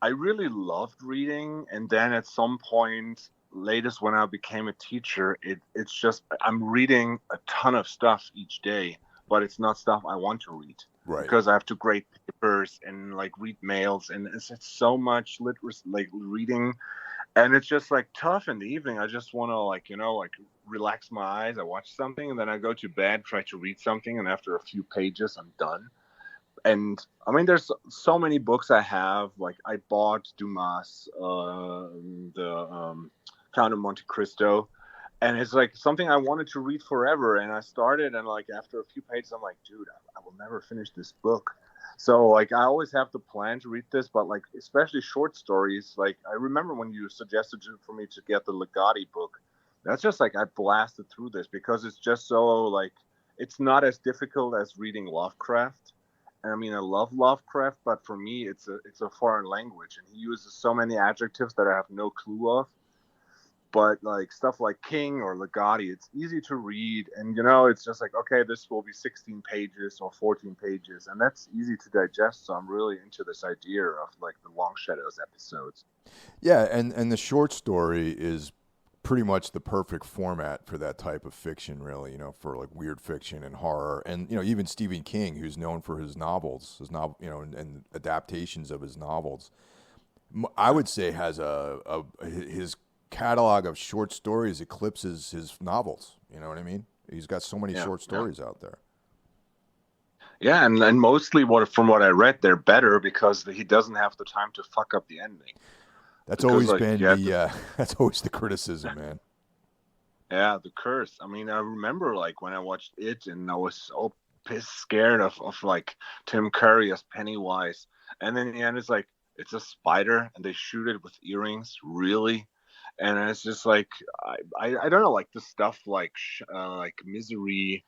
I really loved reading, and then at some point, latest when I became a teacher, it's just I'm reading a ton of stuff each day, but it's not stuff I want to read Right. because I have to grade papers and like read mails, and it's so much like reading, and it's just like tough in the evening. I just want to like like relax my eyes. I watch something, and then I go to bed, try to read something, and after a few pages, I'm done. And I mean, there's so many books I have. Like I bought Dumas, the Count of Monte Cristo, and it's like something I wanted to read forever. And I started, and like after a few pages, I'm like, dude, I will never finish this book. So like I always have the plan to read this, but like especially short stories. Like I remember when you suggested for me to get the Legati book. That's just like I blasted through this because it's just so like it's not as difficult as reading Lovecraft. And I mean, I love Lovecraft, but for me, it's a foreign language, and he uses so many adjectives that I have no clue of. But like stuff like King or Legati, it's easy to read, and it's just like, okay, this will be 16 pages or 14 pages, and that's easy to digest. So I'm really into this idea of like the Long Shadows episodes. Yeah, and the short story is pretty much the perfect format for that type of fiction, really. For like weird fiction and horror, and even Stephen King, who's known for his novels, and adaptations of his novels. I would say has his catalog of short stories eclipses his novels. You know what I mean? He's got so many Yeah, short yeah, stories out there. yeah, and mostly from what I read, they're better because he doesn't have the time to fuck up the ending. That's Because always like been you have the to. that's always the criticism, man. Yeah, the curse. I mean, I remember like when I watched it, and I was so pissed scared of like Tim Curry as Pennywise, and then in the end it's like it's a spider and they shoot it with earrings, really, and it's just like I don't know, like the stuff like like Misery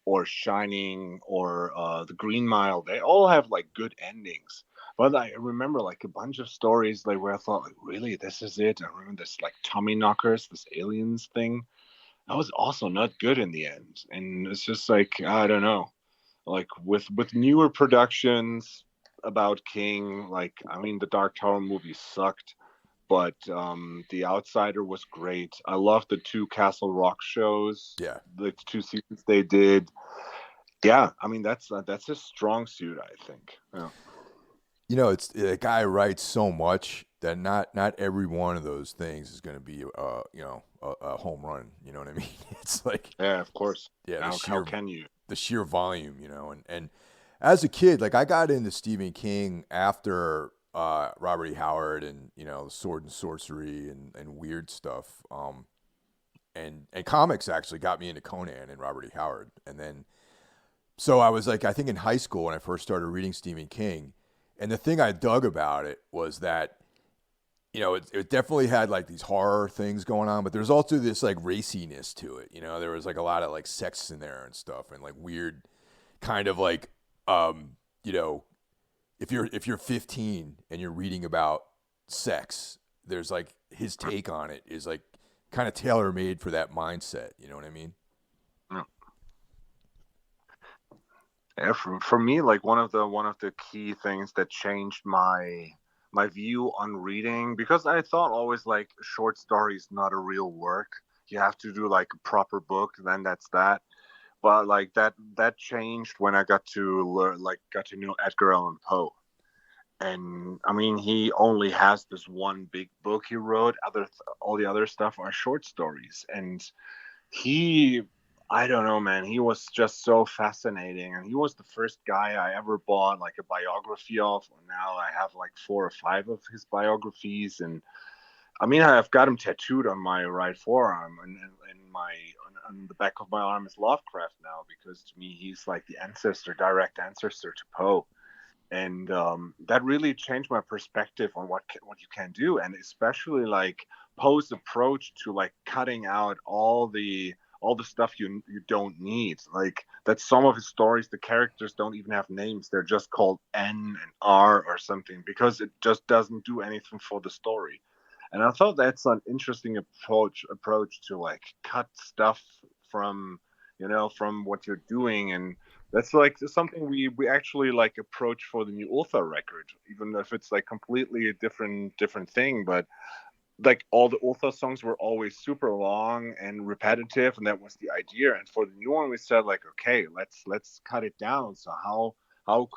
or Shining or The Green Mile, they all have like good endings. But I remember like a bunch of stories like where I thought like, really, this is it. I remember this like Tommy Knockers, this aliens thing, that was also not good in the end. And it's just like I don't know, like with newer productions about King, like I mean the Dark Tower movie sucked, but The Outsider was great. I love the two Castle Rock shows, Yeah. the two seasons they did. Yeah, I mean that's a strong suit, I think. Yeah. It's the guy writes so much that not every one of those things is going to be a home run. You know what I mean? It's like, Yeah, of course. yeah, the How sheer can you? the sheer volume, and as a kid, like I got into Stephen King after Robert E. Howard and Sword and Sorcery and weird stuff. And comics actually got me into Conan and Robert E. Howard, and then so I was like, I think in high school when I first started reading Stephen King, and the thing I dug about it was that it definitely had like these horror things going on, but there's also this like raciness to it. There was like a lot of like sex in there and stuff, and like weird kind of like, um, you know, if you're 15 and you're reading about sex, there's like his take on it is like kind of tailor made for that mindset. You know what I mean? Yeah, for me, like one of the key things that changed my view on reading, because I thought always like short stories not a real work. You have to do like a proper book, then that's that. But like that changed when I got to learn, like got to know Edgar Allan Poe. And I mean, he only has this one big book he wrote. All the other stuff are short stories, and he I don't know, man, he was just so fascinating, and he was the first guy I ever bought like a biography of. Now I have like 4 or 5 of his biographies, and I mean I've got him tattooed on my right forearm and my on the back of my arm is Lovecraft now, because to me he's like the direct ancestor to Poe, and that really changed my perspective on what you can do, and especially like Poe's approach to like cutting out all the stuff you don't need. Like that some of his stories, the characters don't even have names; they're just called N and R or something, because it just doesn't do anything for the story. And I thought that's an interesting approach to like cut stuff from from what you're doing. And that's like something we actually like approach for the new Ultha record, even if it's like completely a different thing. But like all the Ultha songs were always super long and repetitive, and that was the idea. And for the new one, we said like, okay, let's cut it down. So how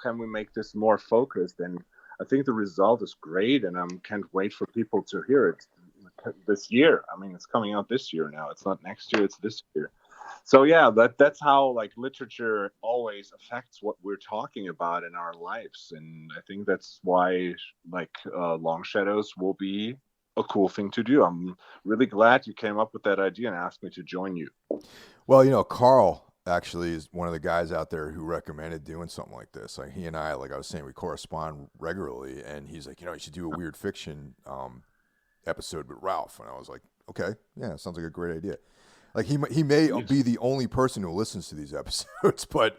can we make this more focused? And I think the result is great, and I can't wait for people to hear it this year. I mean, it's coming out this year now. It's not next year; it's this year. So yeah, that's how like literature always affects what we're talking about in our lives, and I think that's why like Long Shadows will be a cool thing to do. I'm really glad you came up with that idea and asked me to join you. Well, Carl actually is one of the guys out there who recommended doing something like this. Like he and I, like I was saying, we correspond regularly, and he's like, you should do a weird fiction episode with Ralph. And I was like, okay, yeah, sounds like a great idea. Like he may be the only person who listens to these episodes, but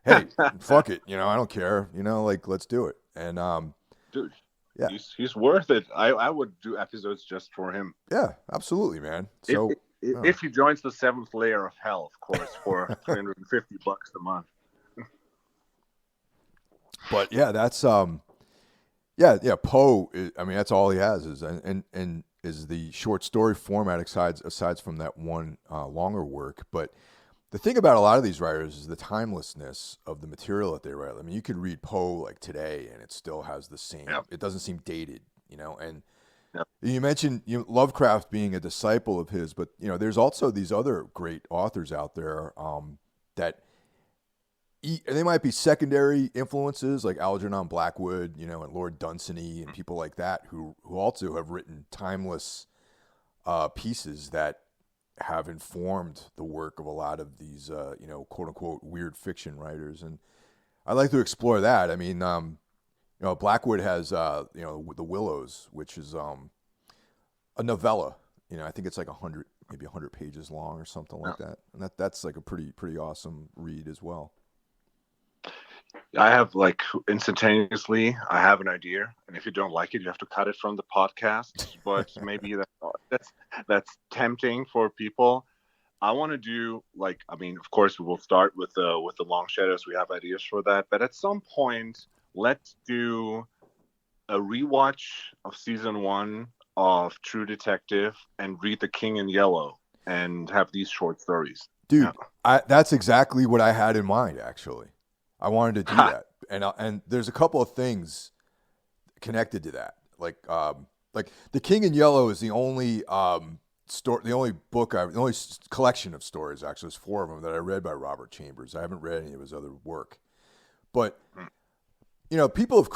hey, fuck it, I don't care, like let's do it. And dude, yeah, he's worth it. I would do episodes just for him. Yeah, absolutely, man. So if he joins the 7th layer of hell, of course, for $350 a month. But yeah, that's Poe. I mean, that's all he has is and is the short story format aside from that one longer work. But the thing about a lot of these writers is the timelessness of the material that they write. I mean, you could read Poe like today, and it still has the same. Yep. It doesn't seem dated, And yep. You mentioned Lovecraft being a disciple of his, but there's also these other great authors out there that. They might be secondary influences like Algernon Blackwood, and Lord Dunsany and people like that who also have written timeless pieces that have informed the work of a lot of these, quote unquote weird fiction writers. And I'd like to explore that. I mean, Blackwood has, The Willows, which is a novella. I think it's like 100 pages long or something like that. And that's like a pretty awesome read as well. I have like instantaneously, I have an idea, and if you don't like it, you have to cut it from the podcast. But maybe that's tempting for people. I want to do like, I mean, of course, we will start with the Long Shadows. We have ideas for that, but at some point, let's do a rewatch of season 1 of True Detective and read The King in Yellow and have these short stories. Dude, yeah. That's exactly what I had in mind, actually. I wanted to do that, and there's a couple of things connected to that. Like The King in Yellow is the only the only collection of stories. Actually, there's 4 of them that I read by Robert Chambers. I haven't read any of his other work, but people have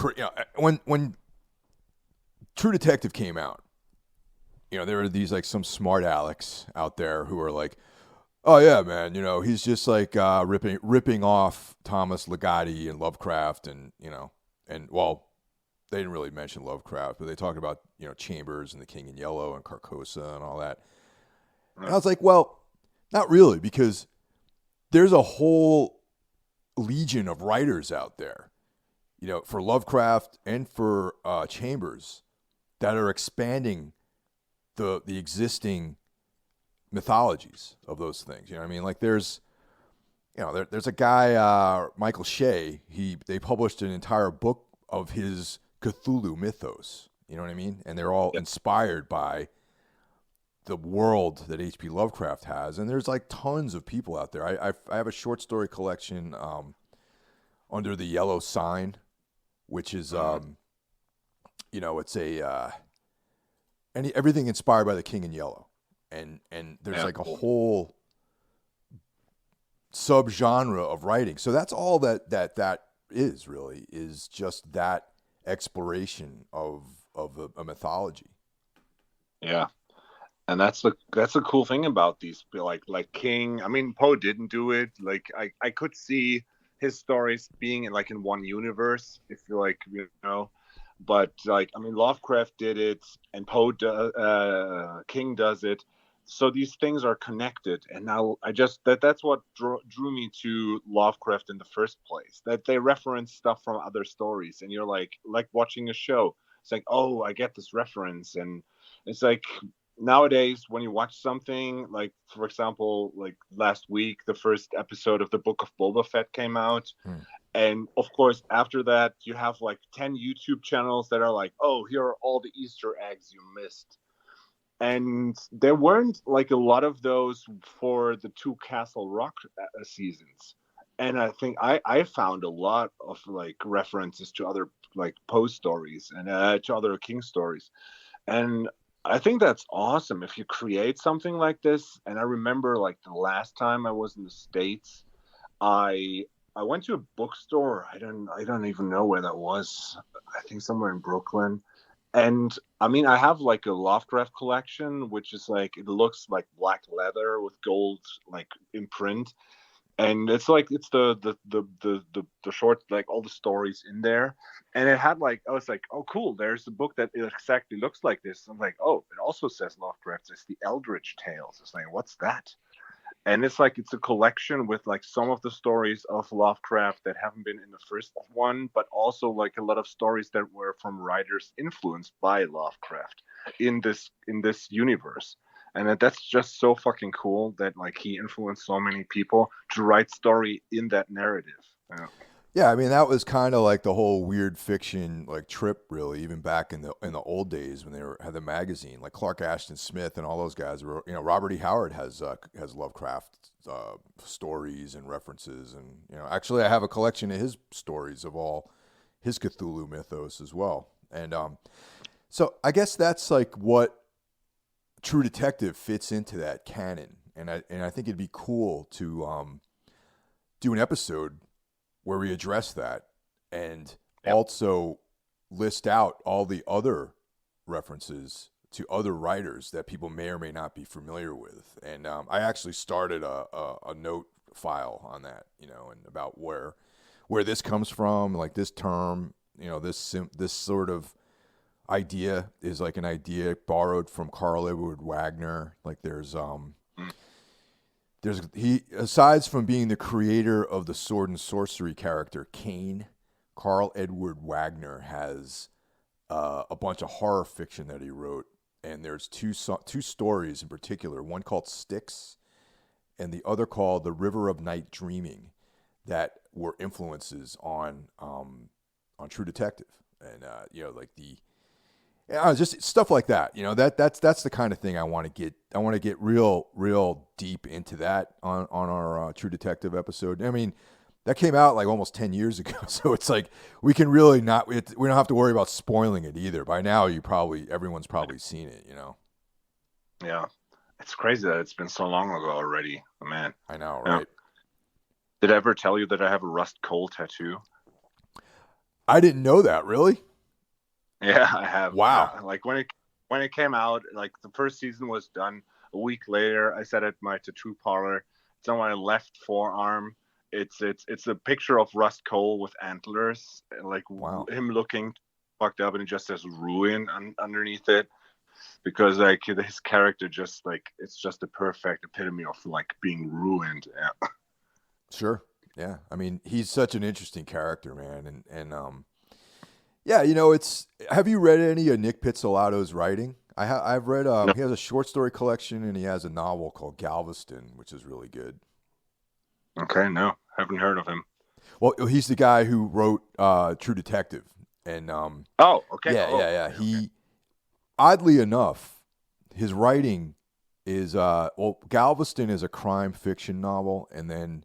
when True Detective came out, there were these like some smart alecks out there who are like, oh yeah, man. He's just like ripping off Thomas Ligotti and Lovecraft, and well, they didn't really mention Lovecraft, but they talked about Chambers and The King in Yellow and Carcosa and all that. And I was like, well, not really, because there's a whole legion of writers out there, for Lovecraft and for Chambers, that are expanding the existing mythologies of those things. I mean, like there's a guy, Michael Shea, they published an entire book of his Cthulhu mythos, you know what I mean? And they're all inspired by the world that H.P. Lovecraft has. And there's like tons of people out there. I have a short story collection under the Yellow Sign, which is, it's everything inspired by The King in Yellow. And there's like a whole subgenre of writing. So that's all that is really, is just that exploration of a mythology. Yeah. And that's the cool thing about these, like King. I mean, Poe didn't do it. Like I could see his stories being in one universe, if you but like I mean, Lovecraft did it, and King does it. So these things are connected, and now that's what drew me to Lovecraft in the first place. That they reference stuff from other stories, and you're like watching a show. It's like, oh, I get this reference, and it's like nowadays when you watch something like, for example, like last week the first episode of the Book of Boba Fett came out, Hmm. and of course after that you have like 10 YouTube channels that are like, oh, here are all the Easter eggs you missed. And there weren't like a lot of those for the two Castle Rock seasons. And I think I found a lot of like references to other like Poe stories and to other King stories. And I think that's awesome if you create something like this. And I remember like the last time I was in the States, I I went to a bookstore. I don't even know where that was. I think somewhere in Brooklyn. And I mean, I have like a Lovecraft collection, which is like it looks like black leather with gold like imprint, and it's like it's the short, like all the stories in there. And it had like, I was like, oh cool, there's a book that exactly looks like this. I'm like, oh, it also says Lovecraft. It's the Eldritch Tales. It's like, what's that? And it's like it's a collection with like some of the stories of Lovecraft that haven't been in the first one, but also like a lot of stories that were from writers influenced by Lovecraft in this universe. And that's just so fucking cool that like he influenced so many people to write story in that narrative. Yeah. Yeah, I mean that was kind of like the whole weird fiction like trip, really. Even back in the old days when had the magazine, like Clark Ashton Smith and all those guys were. Robert E. Howard has Lovecraft stories and references, and actually I have a collection of his stories of all his Cthulhu mythos as well. And so I guess that's like what True Detective fits into that canon, and I think it'd be cool to do an episode where we address that and Yep. also list out all the other references to other writers that people may or may not be familiar with. And I actually started a note file on that, and about where this comes from, like this term, this sort of idea is like an idea borrowed from Carl Edward Wagner. Like Mm. he, aside from being the creator of the sword and sorcery character Kane, Carl Edward Wagner has a bunch of horror fiction that he wrote, and there's two stories in particular. One called Styx, and the other called The River of Night Dreaming, that were influences on True Detective, and like the just stuff like that. That's the kind of thing I want to get. I want to get real deep into that on our True Detective episode. I mean, that came out like almost 10 years ago, so it's like we can really not. We don't have to worry about spoiling it either. By now, everyone's probably seen it. Yeah. It's crazy that it's been so long ago already. Oh, man. I know, Yeah. right? Did I ever tell you that I have a Rust Cohle tattoo? I didn't know that. Really? Yeah, I have. Wow. Like when it came out, like the first season was done. A week later, I sat at my tattoo parlor. It's on my left forearm. It's a picture of Rust Cohle with antlers, and like Wow. him looking fucked up, and it just says ruin underneath it, because like his character just like it's just the perfect epitome of like being ruined. Yeah. Sure. Yeah. I mean, he's such an interesting character, man, and yeah, it's. Have you read any of Nick Pizzolatto's writing? I've read. No. He has a short story collection and he has a novel called Galveston, which is really good. Okay, no, haven't heard of him. Well, he's the guy who wrote True Detective, and Oh, okay. yeah, Oh, yeah, yeah. okay, okay. He, oddly enough, his writing is Galveston is a crime fiction novel, and then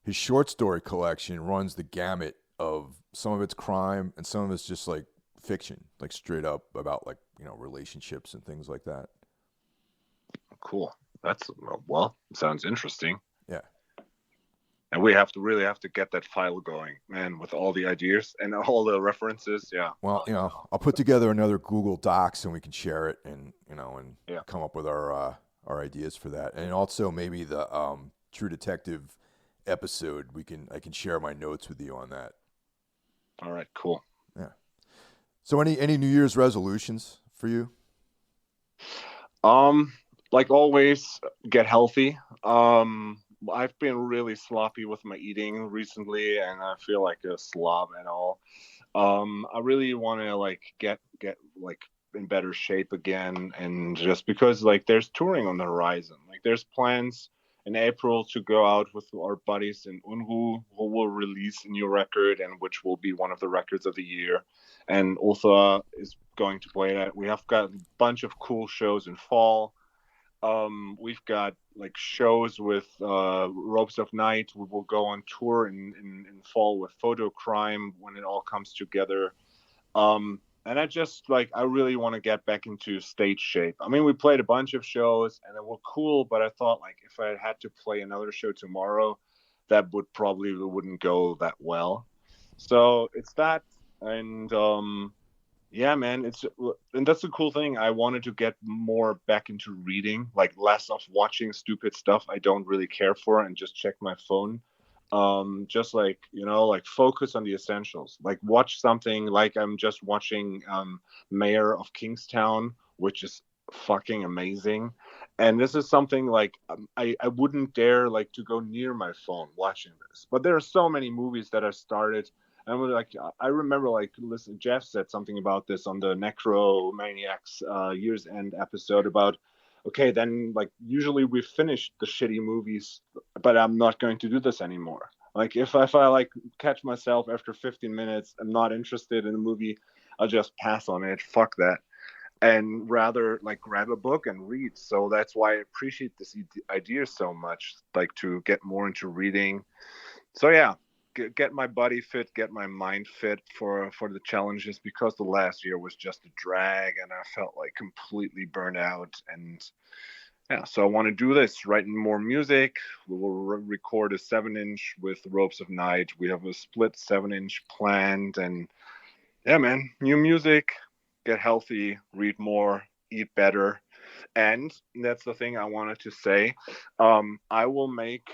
his short story collection runs the gamut of some of it's crime and some of it's just like fiction, like straight up about like relationships and things like that. Cool. That's well, sounds interesting. Yeah. And we have to get that file going, man, with all the ideas and all the references. Yeah. Well, I'll put together another Google Docs and we can share it, and and Yeah. come up with our ideas for that. And also maybe the True Detective episode, I can share my notes with you on that. All right, cool. Yeah. So any New Year's resolutions for you? Like always, get healthy. I've been really sloppy with my eating recently, and I feel like a slob and all. I really want to like get like in better shape again, and just because like there's touring on the horizon, like there's plans in April to go out with our buddies in Unruh, who will release a new record, and which will be one of the records of the year. And also is going to play that. We have got a bunch of cool shows in fall. We've got like shows with Ropes of Night. We will go on tour in fall with Photo Crime when it all comes together. And I really want to get back into stage shape. I mean, we played a bunch of shows and they were cool, but I thought like if I had to play another show tomorrow, that would probably wouldn't go that well. So it's that, and yeah, man, and that's the cool thing. I wanted to get more back into reading, like less of watching stupid stuff I don't really care for, and just check my phone. Just like like focus on the essentials. Like watch something. Like I'm just watching Mayor of Kingstown, which is fucking amazing. And this is something like I wouldn't dare like to go near my phone watching this. But there are so many movies that I started. And we're like, I remember, like, listen, Jeff said something about this on the Necromaniacs Year's End episode about, okay, then, like, usually we finished the shitty movies, but I'm not going to do this anymore. Like, if I like, catch myself after 15 minutes, I'm not interested in the movie, I'll just pass on it. Fuck that. And rather, like, grab a book and read. So that's why I appreciate this idea so much, like, to get more into reading. So, yeah. Get my body fit, get my mind fit for the challenges, because the last year was just a drag and I felt like completely burnt out. And yeah, so I want to do this, writing more music. We will record a 7-inch with Ropes of Night. We have a split 7-inch planned, and yeah, man, new music, get healthy, read more, eat better. And that's the thing I wanted to say. I will make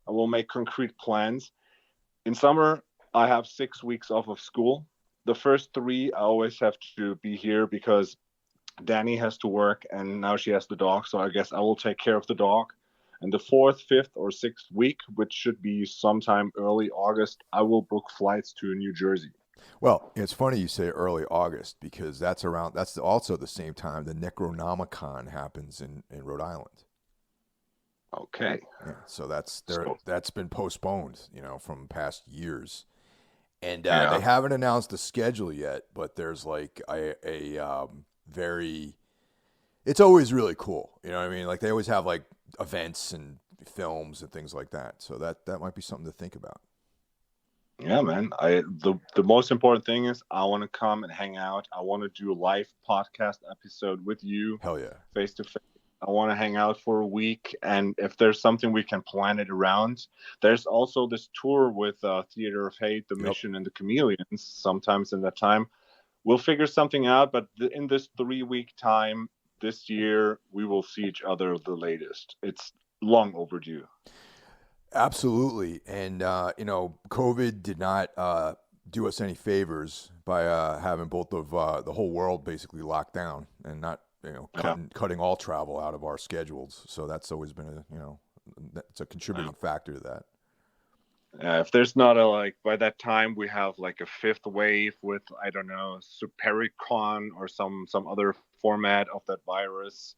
I will make concrete plans. In summer, I have 6 weeks off of school. The first 3, I always have to be here because Danny has to work and now she has the dog. So I guess I will take care of the dog. And the 4th, 5th, or 6th week, which should be sometime early August, I will book flights to New Jersey. Well, it's funny you say early August because that's also the same time the Necronomicon happens in Rhode Island. Okay. Yeah, so that's been postponed, from past years, and they haven't announced the schedule yet. But there's like very, it's always really cool. You know what I mean? Like they always have like events and films and things like that. So that might be something to think about. Yeah, man. The most important thing is I want to come and hang out. I want to do a live podcast episode with you. Hell yeah. Face to face. I want to hang out for a week, and if there's something we can plan it around. There's also this tour with Theater of Hate, The Mission, and the Chameleons. Sometimes in that time, we'll figure something out. But in this 3-week time this year, we will see each other the latest. It's long overdue. Absolutely, and COVID did not do us any favors by having both of the whole world basically locked down and not. Cutting all travel out of our schedules. So that's always been it's a contributing factor to that. If there's not by that time we have like a 5th wave with, I don't know, Supericon or some other format of that virus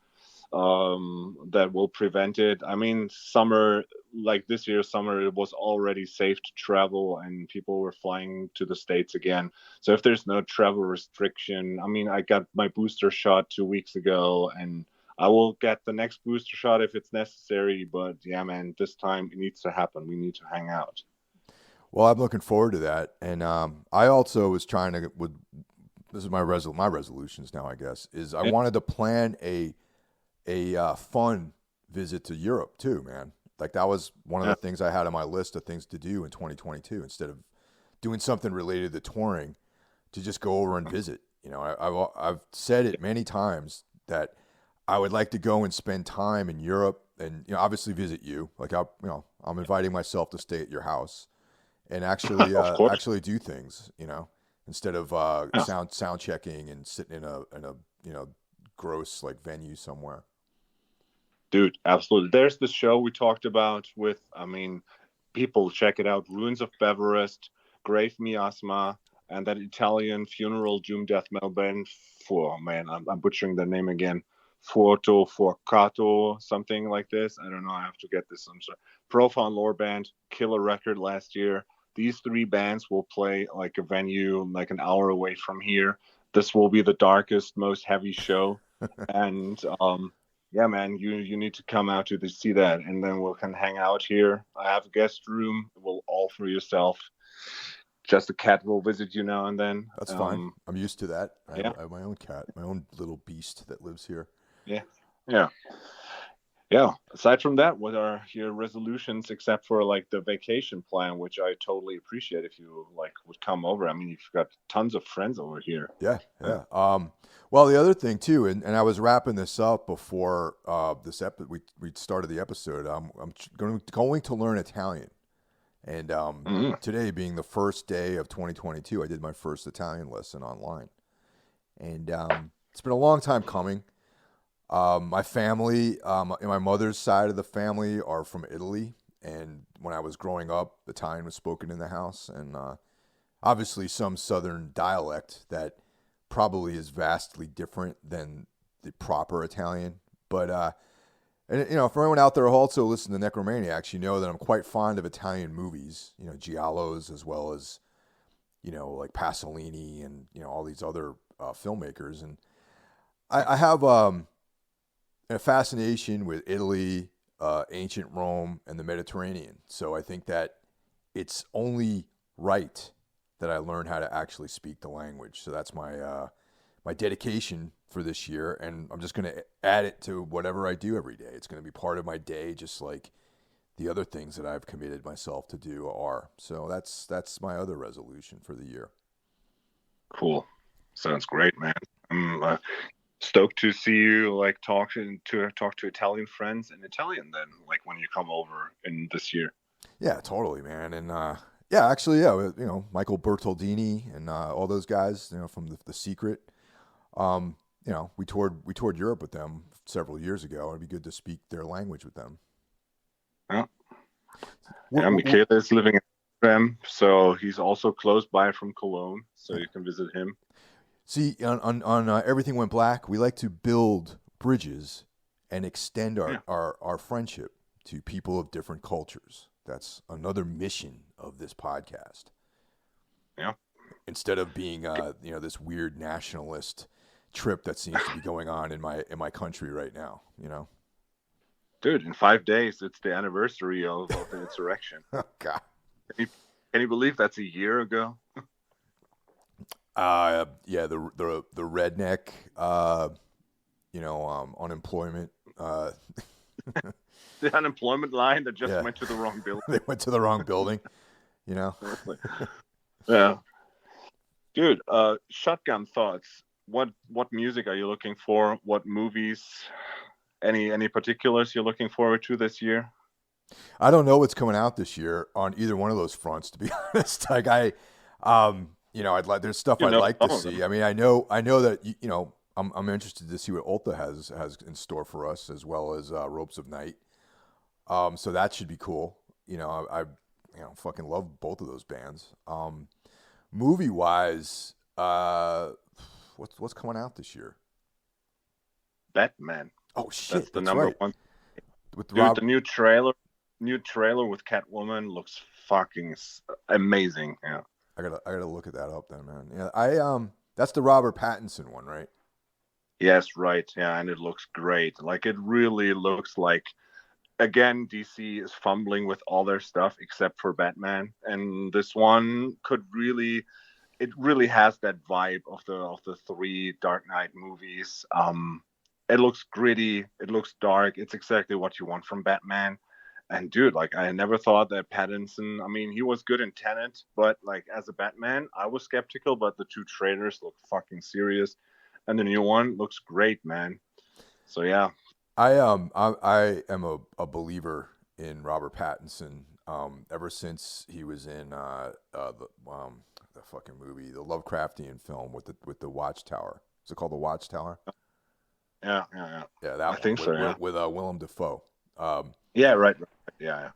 that will prevent it. I mean, summer, like this year's summer, it was already safe to travel and people were flying to the States again. So if there's no travel restriction, I mean, I got my booster shot 2 weeks ago and I will get the next booster shot if it's necessary. But yeah, man, this time it needs to happen. We need to hang out. Well, I'm looking forward to that. And I also was trying to, this is my resolutions now, I guess, is I wanted to plan a fun visit to Europe too, man. Like that was one of the things I had on my list of things to do in 2022 instead of doing something related to touring, to just go over and visit. You know, I've said it many times that I would like to go and spend time in Europe and, you know, obviously visit you. Like I'm inviting myself to stay at your house and Of course. actually do things, you know, instead of Yeah. sound checking and sitting in a you know, gross like venue somewhere. Dude, absolutely. There's the show we talked about with, I mean, people check it out. Ruins of Beverest, Grave Miasma, and that Italian funeral doom death metal band for, oh man, I'm butchering the name again. Fuoto Forcato, something like this. I don't know. I have to get this. I'm sorry. Profound Lore Band, killer record last year. These three bands will play like a venue like an hour away from here. This will be the darkest, most heavy show. And yeah, man, you need to come out to see that, and then we can hang out here. I have a guest room. We'll all for yourself. Just a cat will visit you now and then. That's fine. I'm used to that. Yeah, I have my own cat, my own little beast that lives here. yeah, yeah, yeah. Aside from that, what are your resolutions except for like the vacation plan, which I totally appreciate if you like would come over. I mean, you've got tons of friends over here. Yeah, yeah. Well, the other thing too, and I was wrapping this up before we started the episode. I'm going to learn Italian, and Mm-hmm. today being the first day of 2022, I did my first Italian lesson online, and it's been a long time coming. My family, my mother's side of the family are from Italy, and when I was growing up, Italian was spoken in the house, and obviously some Southern dialect that probably is vastly different than the proper Italian. But and you know, for anyone out there who also listen to Necromaniacs, you know that I'm quite fond of Italian movies. You know, giallos as well as, you know, like Pasolini and, you know, all these other filmmakers, and I have a fascination with Italy, ancient Rome, and the Mediterranean. So I think that it's only right that I learn how to actually speak the language. So that's my dedication for this year, and I'm just going to add it to whatever I do every day. It's going to be part of my day, just like the other things that I've committed myself to do are. So that's my other resolution for the year. Cool. Sounds great, man. I'm stoked to see you like talk to Italian friends in Italian then, like when you come over in this year. Yeah, totally, man. And yeah, actually, yeah, you know, Michael Bertoldini and all those guys, you know, from the Secret. You know, we toured Europe with them several years ago. It'd be good to speak their language with them. Yeah, yeah. Michele is living in Amsterdam, so he's also close by from Cologne, so you can visit him. See, on Everything Went Black, we like to build bridges and extend our friendship to people of different cultures. That's another mission of this podcast. Yeah. Instead of being you know, this weird nationalist trip that seems to be going on in my country right now, you know. Dude, in 5 days it's the anniversary of the insurrection. Oh God. Can you believe that's a year ago? Yeah, the redneck you know, unemployment The unemployment line that just went to the wrong building. They went to the wrong building, you know. Yeah. Dude, shotgun thoughts. What music are you looking for? What movies? Any particulars you're looking forward to this year? I don't know what's coming out this year on either one of those fronts, to be honest. Like you know, there's stuff I'd like to see. I mean, I know that you know, I'm interested to see what Ulta has in store for us, as well as Ropes of Night. So that should be cool. You know, I you know, fucking love both of those bands. Movie wise, what's coming out this year? Batman. Oh shit, that's the number right. one. With Dude, the new trailer with Catwoman looks fucking amazing. Yeah. I gotta look at that up then, man. Yeah, that's the Robert Pattinson one, right? Yes, right. Yeah, and it looks great. Like, it really looks like, again, DC is fumbling with all their stuff except for Batman, and this one it really has that vibe of the three Dark Knight movies. It looks gritty, it looks dark. It's exactly what you want from Batman, And dude, like I never thought that Pattinson. I mean, he was good in Tenet, but like as a Batman, I was skeptical. But the two trailers look fucking serious, and the new one looks great, man. So yeah, I am a believer in Robert Pattinson. Ever since he was in the fucking movie, the Lovecraftian film with the Watchtower. Is it called the Watchtower? yeah. Yeah, I that one think so. Yeah, with Willem Dafoe. yeah, right. Yeah,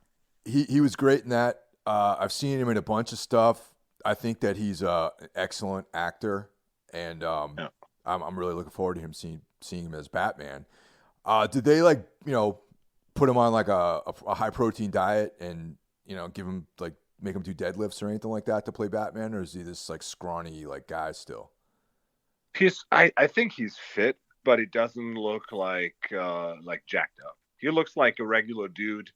He was great in that. I've seen him in a bunch of stuff. I think that he's an excellent actor, and yeah. I'm really looking forward to him seeing him as Batman. Did they put him on like a high protein diet and give him like make him do deadlifts or anything like that to play Batman, or is he this like scrawny like guy still? I think he's fit, but he doesn't look like jacked up. He looks like a regular dude,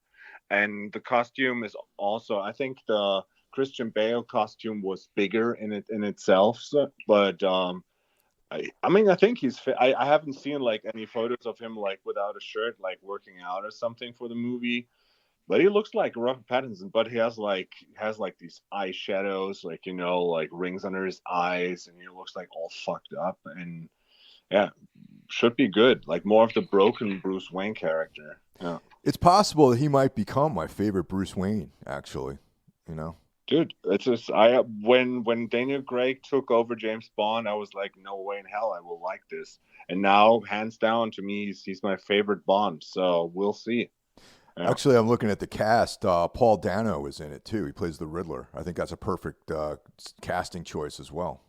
and the costume is also. I think the Christian Bale costume was bigger in itself, so, but I mean, I think he's fit. I haven't seen like any photos of him like without a shirt, like working out or something for the movie. But he looks like Robert Pattinson, but he has like these eye shadows, like like rings under his eyes, and he looks like all fucked up. And yeah, should be good. Like more of the broken Bruce Wayne character. Yeah, It's possible that he might become my favorite Bruce Wayne. Actually, you know. dude, it's just when Daniel Craig took over James Bond, I was like, no way in hell I will like this. And now, hands down, to me, he's my favorite Bond. So we'll see. Yeah. Actually, I'm looking at the cast. Paul Dano is in it too. He plays the Riddler. I think that's a perfect casting choice as well.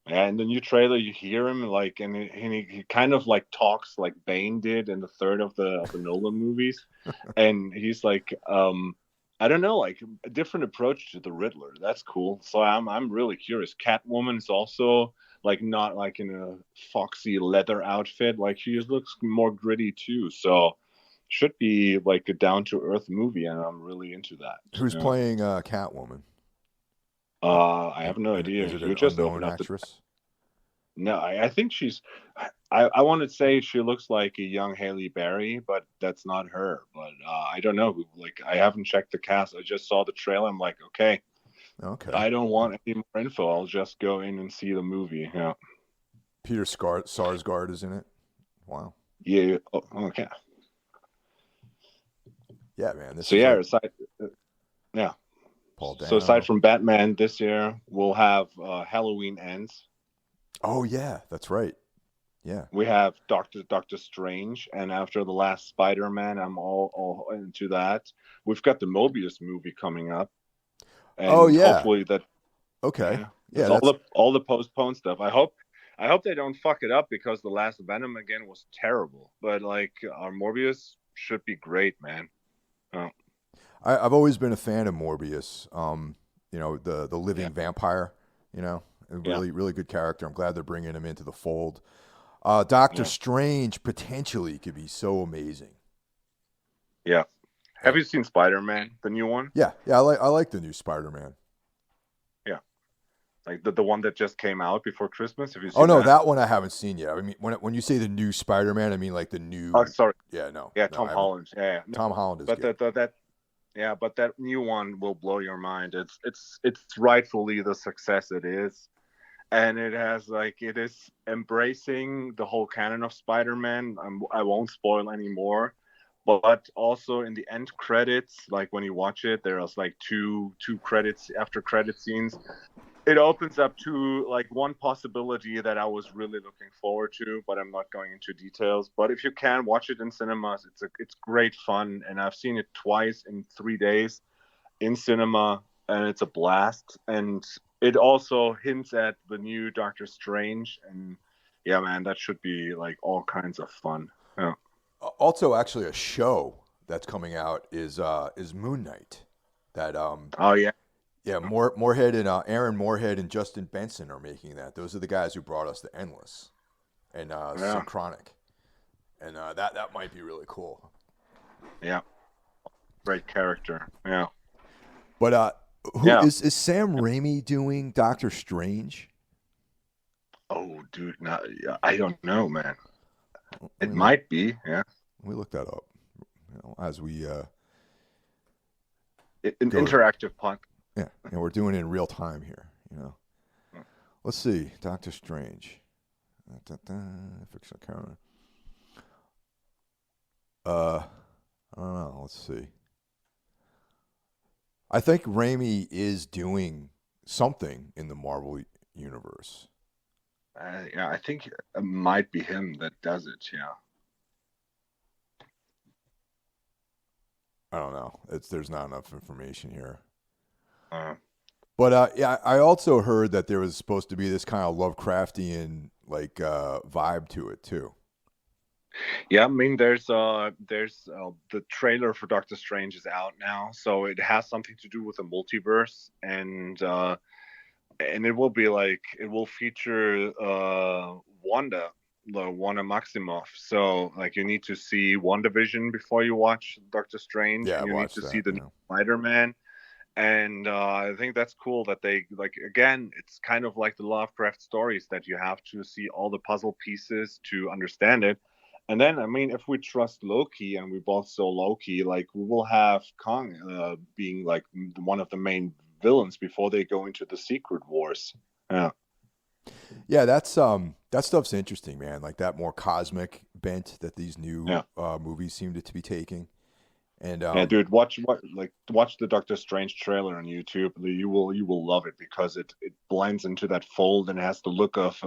Yeah, in the new trailer, you hear him like, and he kind of like talks like Bane did in the third of the Nolan movies, and he's like, I don't know, like a different approach to the Riddler. That's cool. So I'm really curious. Catwoman is also like not like in a foxy leather outfit. Like she just looks more gritty too. So should be like a down to earth movie, and I'm really into that. Who's Yeah. playing Catwoman? I have no idea. Is it You an just unknown open up the. actress? No, I think she's. I want to say she looks like a young Haley Berry, but that's not her. But I don't know. Like I haven't checked the cast. I just saw the trailer. I'm like, okay, Okay. I don't want any more info. I'll just go in and see the movie. Yeah. Peter Sarsgaard is in it. Wow. Yeah. Oh, okay. Yeah, man. This So is yeah, like aside, yeah. Paul So aside Dano. from Batman this year, we'll have Halloween Ends. Oh yeah, that's right. Yeah. We have Doctor Strange, and after the last Spider-Man, I'm all into that. We've got the Morbius movie coming up, Oh and yeah. hopefully that Okay. yeah, Yeah, that's that's all the postponed stuff. I hope they don't fuck it up because the last Venom again was terrible. But like our Morbius should be great, man. Oh, I've always been a fan of Morbius. The yeah, living vampire. A yeah, really good character. I'm glad they're bringing him into the fold. Doctor yeah, Strange potentially could be so amazing. yeah. Uh, Have you seen Spider-Man, the new one? yeah. I like the new Spider-Man. Yeah, like the one that just came out before Christmas. Have you Oh seen no, that? that one I haven't seen yet. I mean, when you say the new Spider-Man, I mean like the Oh, new. sorry. Yeah, no, Yeah, no, Tom I haven't. Holland. Yeah, no, Tom Holland is but good. that new one will blow your mind. It's rightfully the success it is, and it is embracing the whole canon of Spider-Man. I won't spoil anymore, but also in the end credits, like when you watch it, there's like two credits after credit scenes. It opens up to like one possibility that I was really looking forward to, but I'm not going into details. But if you can watch it in cinemas, it's great fun, and I've seen it twice in 3 days in cinema, and it's a blast. And it also hints at the new Doctor Strange, and yeah, man, that should be like all kinds of fun. Yeah. Also, actually, a show that's coming out is Moon Knight. That Oh yeah, Yeah, Moorhead and Aaron Moorhead and Justin Benson are making that. Those are the guys who brought us the Endless and yeah, Synchronic, and that might be really cool. yeah. Great character. Yeah, But who yeah. is Sam Raimi doing Doctor Strange? Oh, dude, no, I don't know, man. Let It me look. might be. Yeah. Let me look that up. As we An go. interactive pod. Yeah, and we're doing it in real time here. Let's see, Doctor Strange. Fix the camera. I don't know. Let's see. I think Raimi is doing something in the Marvel universe. Yeah, I think it might be him that does it. Yeah. I don't know. There's not enough information here. Uh, Yeah, I also heard that there was supposed to be this kind of Lovecraftian vibe to it too. Yeah, I mean, there's the trailer for Doctor Strange is out now, so it has something to do with the multiverse, and it will be it will feature Wanda, the Wanda Maximoff. So you need to see WandaVision before you watch Doctor Strange, Yeah, and you need to see the new Spider-Man. And I think that's cool that they again, it's kind of like the Lovecraft stories that you have to see all the puzzle pieces to understand it. And then, I mean, if we trust Loki and we both saw Loki, we will have Kong being one of the main villains before they go into the Secret Wars. Yeah. Yeah, that stuff's interesting, man. Like that more cosmic bent that these new movies seem to be taking. And yeah, dude, watch the Doctor Strange trailer on YouTube. You will love it because it blends into that fold and has the look of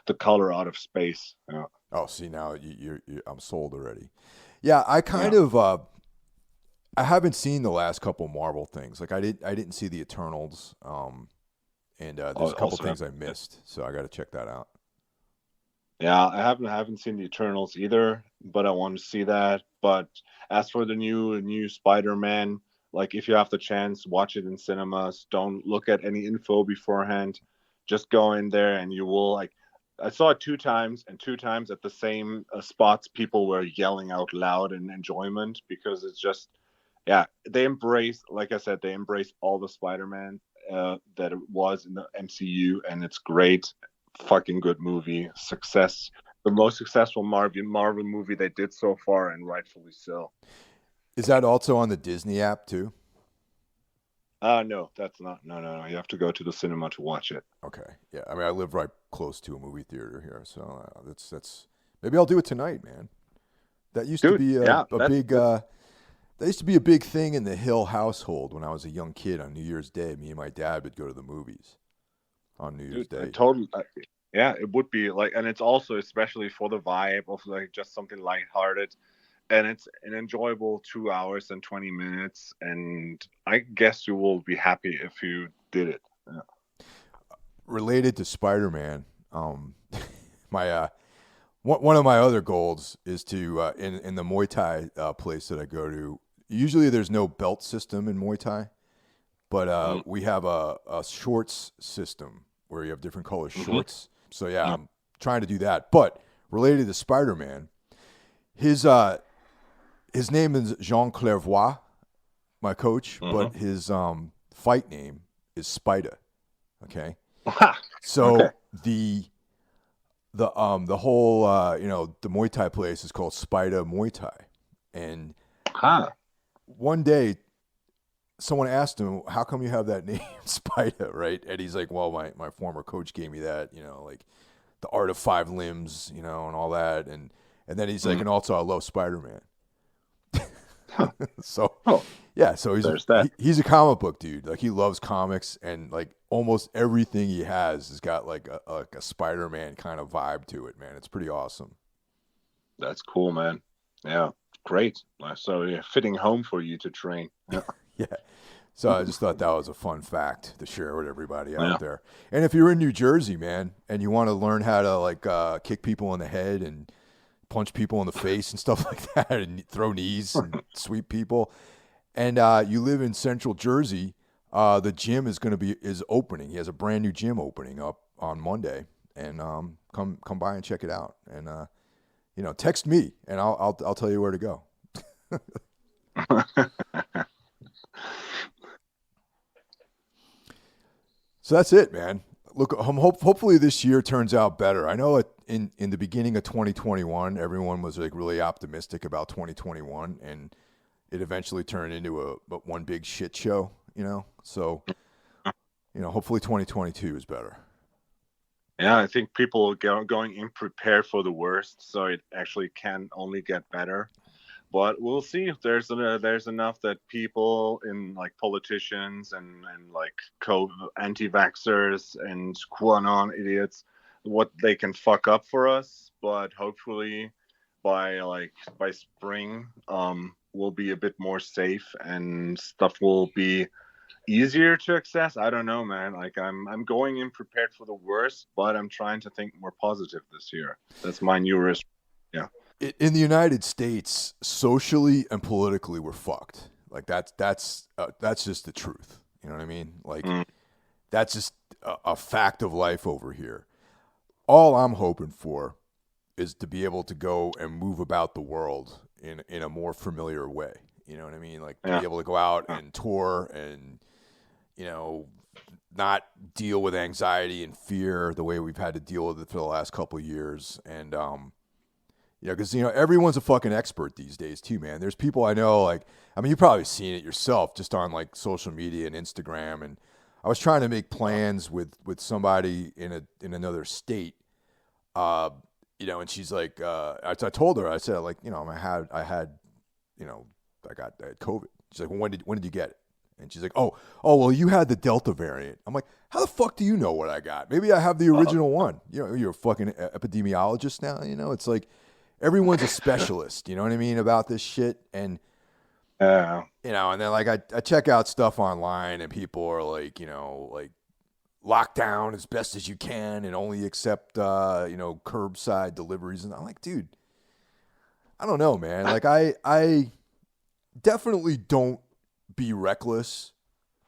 the color out of space. Yeah. Oh, see now I'm sold already. Yeah, I kind of I haven't seen the last couple Marvel things. I didn't see the Eternals. And there's a couple things I missed, so I got to check that out. Yeah, I haven't seen the Eternals either, but I want to see that. But as for the new Spider-Man, if you have the chance, watch it in cinemas. Don't look at any info beforehand. Just go in there, and you will I saw it 2 times, and 2 times at the same spots, people were yelling out loud in enjoyment because it's just, they embrace, like I said, they embrace all the Spider-Man that it was in the MCU, and it's great. Fucking good movie. Success. The most successful Marvel movie they did so far, and rightfully so. Is that also on the Disney app too? No, that's not. No. You have to go to the cinema to watch it. Okay. Yeah. I mean, I live right close to a movie theater here, so that's maybe I'll do it tonight, man. That used to be a big. That used to be a big thing in the Hill household when I was a young kid. On New Year's Day, me and my dad would go to the movies on New Year's Day. Totally. Yeah, it would be and it's also especially for the vibe of just something lighthearted. And it's an enjoyable 2 hours and 20 minutes, and I guess you will be happy if you did it. Yeah. Related to Spider-Man, my one of my other goals is to in the Muay Thai place that I go to. Usually, there's no belt system in Muay Thai, but we have a shorts system where you have different color shorts. So I'm trying to do that. But related to Spider-Man, his name is Jean Clairvoy, my coach, but his fight name is Spider. Okay, so the whole the Muay Thai place is called Spider Muay Thai, and one day someone asked him, "How come you have that name, Spider?" Right, and he's like, "Well, my former coach gave me that, the art of 5 limbs, and all that," and then he's like, "And also I love Spider-Man." So he's a comic book dude. He loves comics, and almost everything he has got a Spider-Man kind of vibe to it, man. It's pretty awesome. That's cool, man. Yeah, great. So fitting home for you to train. Yeah. Yeah. So I just thought that was a fun fact to share with everybody out there. And if you're in New Jersey, man, and you want to learn how to kick people in the head and punch people in the face and stuff like that, and throw knees and sweep people, and you live in Central Jersey, the gym is opening. He has a brand new gym opening up on Monday, and come by and check it out. And text me, and I'll tell you where to go. So that's it, man. Look, hopefully this year turns out better. I know in the beginning of 2021, everyone was really optimistic about 2021, and it eventually turned into a one big shit show, So, hopefully 2022 is better. Yeah, I think people are going in prepared for the worst, so it actually can only get better. But we'll see if there's enough that people in like politicians and like anti-vaxxers and QAnon idiots, what they can fuck up for us. But hopefully by spring, we'll be a bit more safe and stuff will be easier to access. I don't know, man. Like I'm going in prepared for the worst, but I'm trying to think more positive this year. That's my new risk. Yeah. In the United States, socially and politically, we're fucked. Like that's just the truth. You know what I mean? Like that's just a fact of life over here. All I'm hoping for is to be able to go and move about the world in a more familiar way. You know what I mean? Like to be able to go out and tour and not deal with anxiety and fear the way we've had to deal with it for the last couple of years. And because everyone's a fucking expert these days too, man. There's people I know, like, I mean, you've probably seen it yourself just on like social media and Instagram. And I was trying to make plans with somebody in another state, and she's like, I told her, I said, like, I had COVID. She's like, well, when did you get it? And she's like, oh, well, you had the Delta variant. I'm like, how the fuck do you know what I got? Maybe I have the original one. You're a fucking epidemiologist now. It's like everyone's a specialist. You know what I mean about this shit. And and then like I check out stuff online, and people are like, like lock down as best as you can and only accept curbside deliveries. And I'm like, dude, I don't know, man. Like I definitely don't be reckless,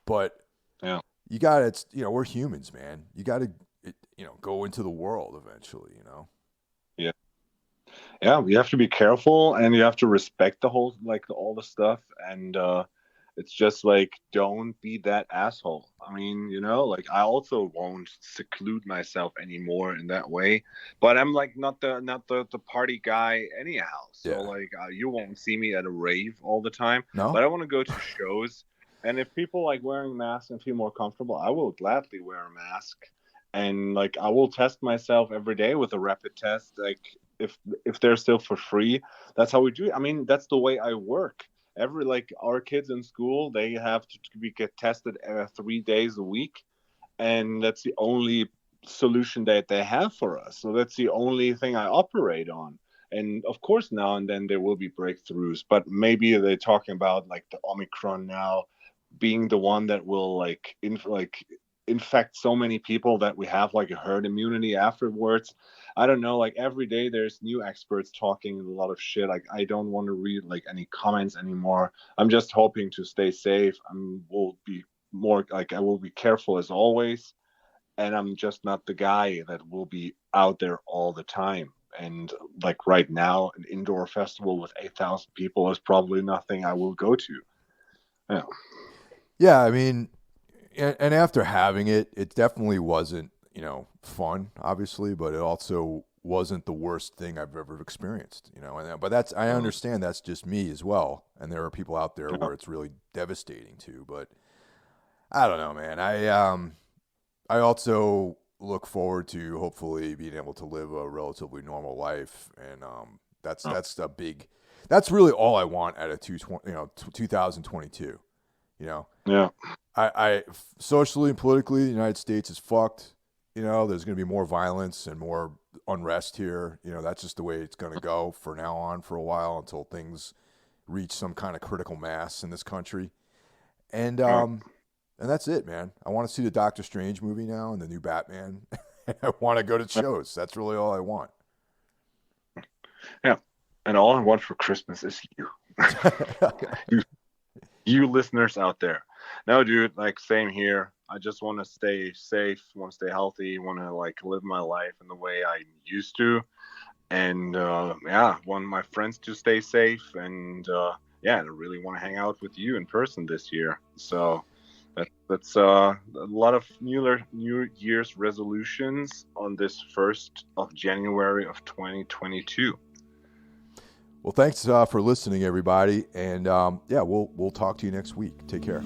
but you gotta, we're humans, man. You gotta, go into the world eventually, Yeah, you have to be careful and you have to respect the whole, like all the stuff. And it's just like, don't be that asshole. I mean, like I also won't seclude myself anymore in that way, but I'm like not the party guy anyhow. So like you won't see me at a rave all the time. No, but I want to go to shows, and if people like wearing masks and feel more comfortable, I will gladly wear a mask. And like I will test myself every day with a rapid test, like if they're still for free. That's how we do it. I mean, that's the way I work. Like our kids in school, they have to get tested 3 days a week, and that's the only solution that they have for us. So that's the only thing I operate on. And of course, now and then there will be breakthroughs, but maybe they're talking about like the Omicron now being the one that will infect so many people that we have like a herd immunity afterwards. I don't know, like every day there's new experts talking a lot of shit. Like I don't want to read like any comments anymore. I'm just hoping to stay safe. I will be careful as always, and I'm just not the guy that will be out there all the time. And like right now, an indoor festival with 8,000 people is probably nothing I will go to. Yeah, I mean, and after having it, it definitely wasn't, fun, obviously, but it also wasn't the worst thing I've ever experienced, but I understand that's just me as well. And there are people out there where it's really devastating too, but I don't know, man. I also look forward to hopefully being able to live a relatively normal life. And, that's really all I want out of 2022, I socially and politically, the United States is fucked. There's going to be more violence and more unrest here. That's just the way it's going to go for now on for a while until things reach some kind of critical mass in this country. And that's it, man. I want to see the Doctor Strange movie now and the new Batman. I want to go to shows. That's really all I want. Yeah. And all I want for Christmas is you. you listeners out there. No, dude, like same here. I just want to stay safe, want to stay healthy, want to like live my life in the way I used to. And want my friends to stay safe. And I really want to hang out with you in person this year. So that's a lot of New Year's resolutions on this 1st of January of 2022. Well, thanks for listening, everybody. And yeah, we'll talk to you next week. Take care.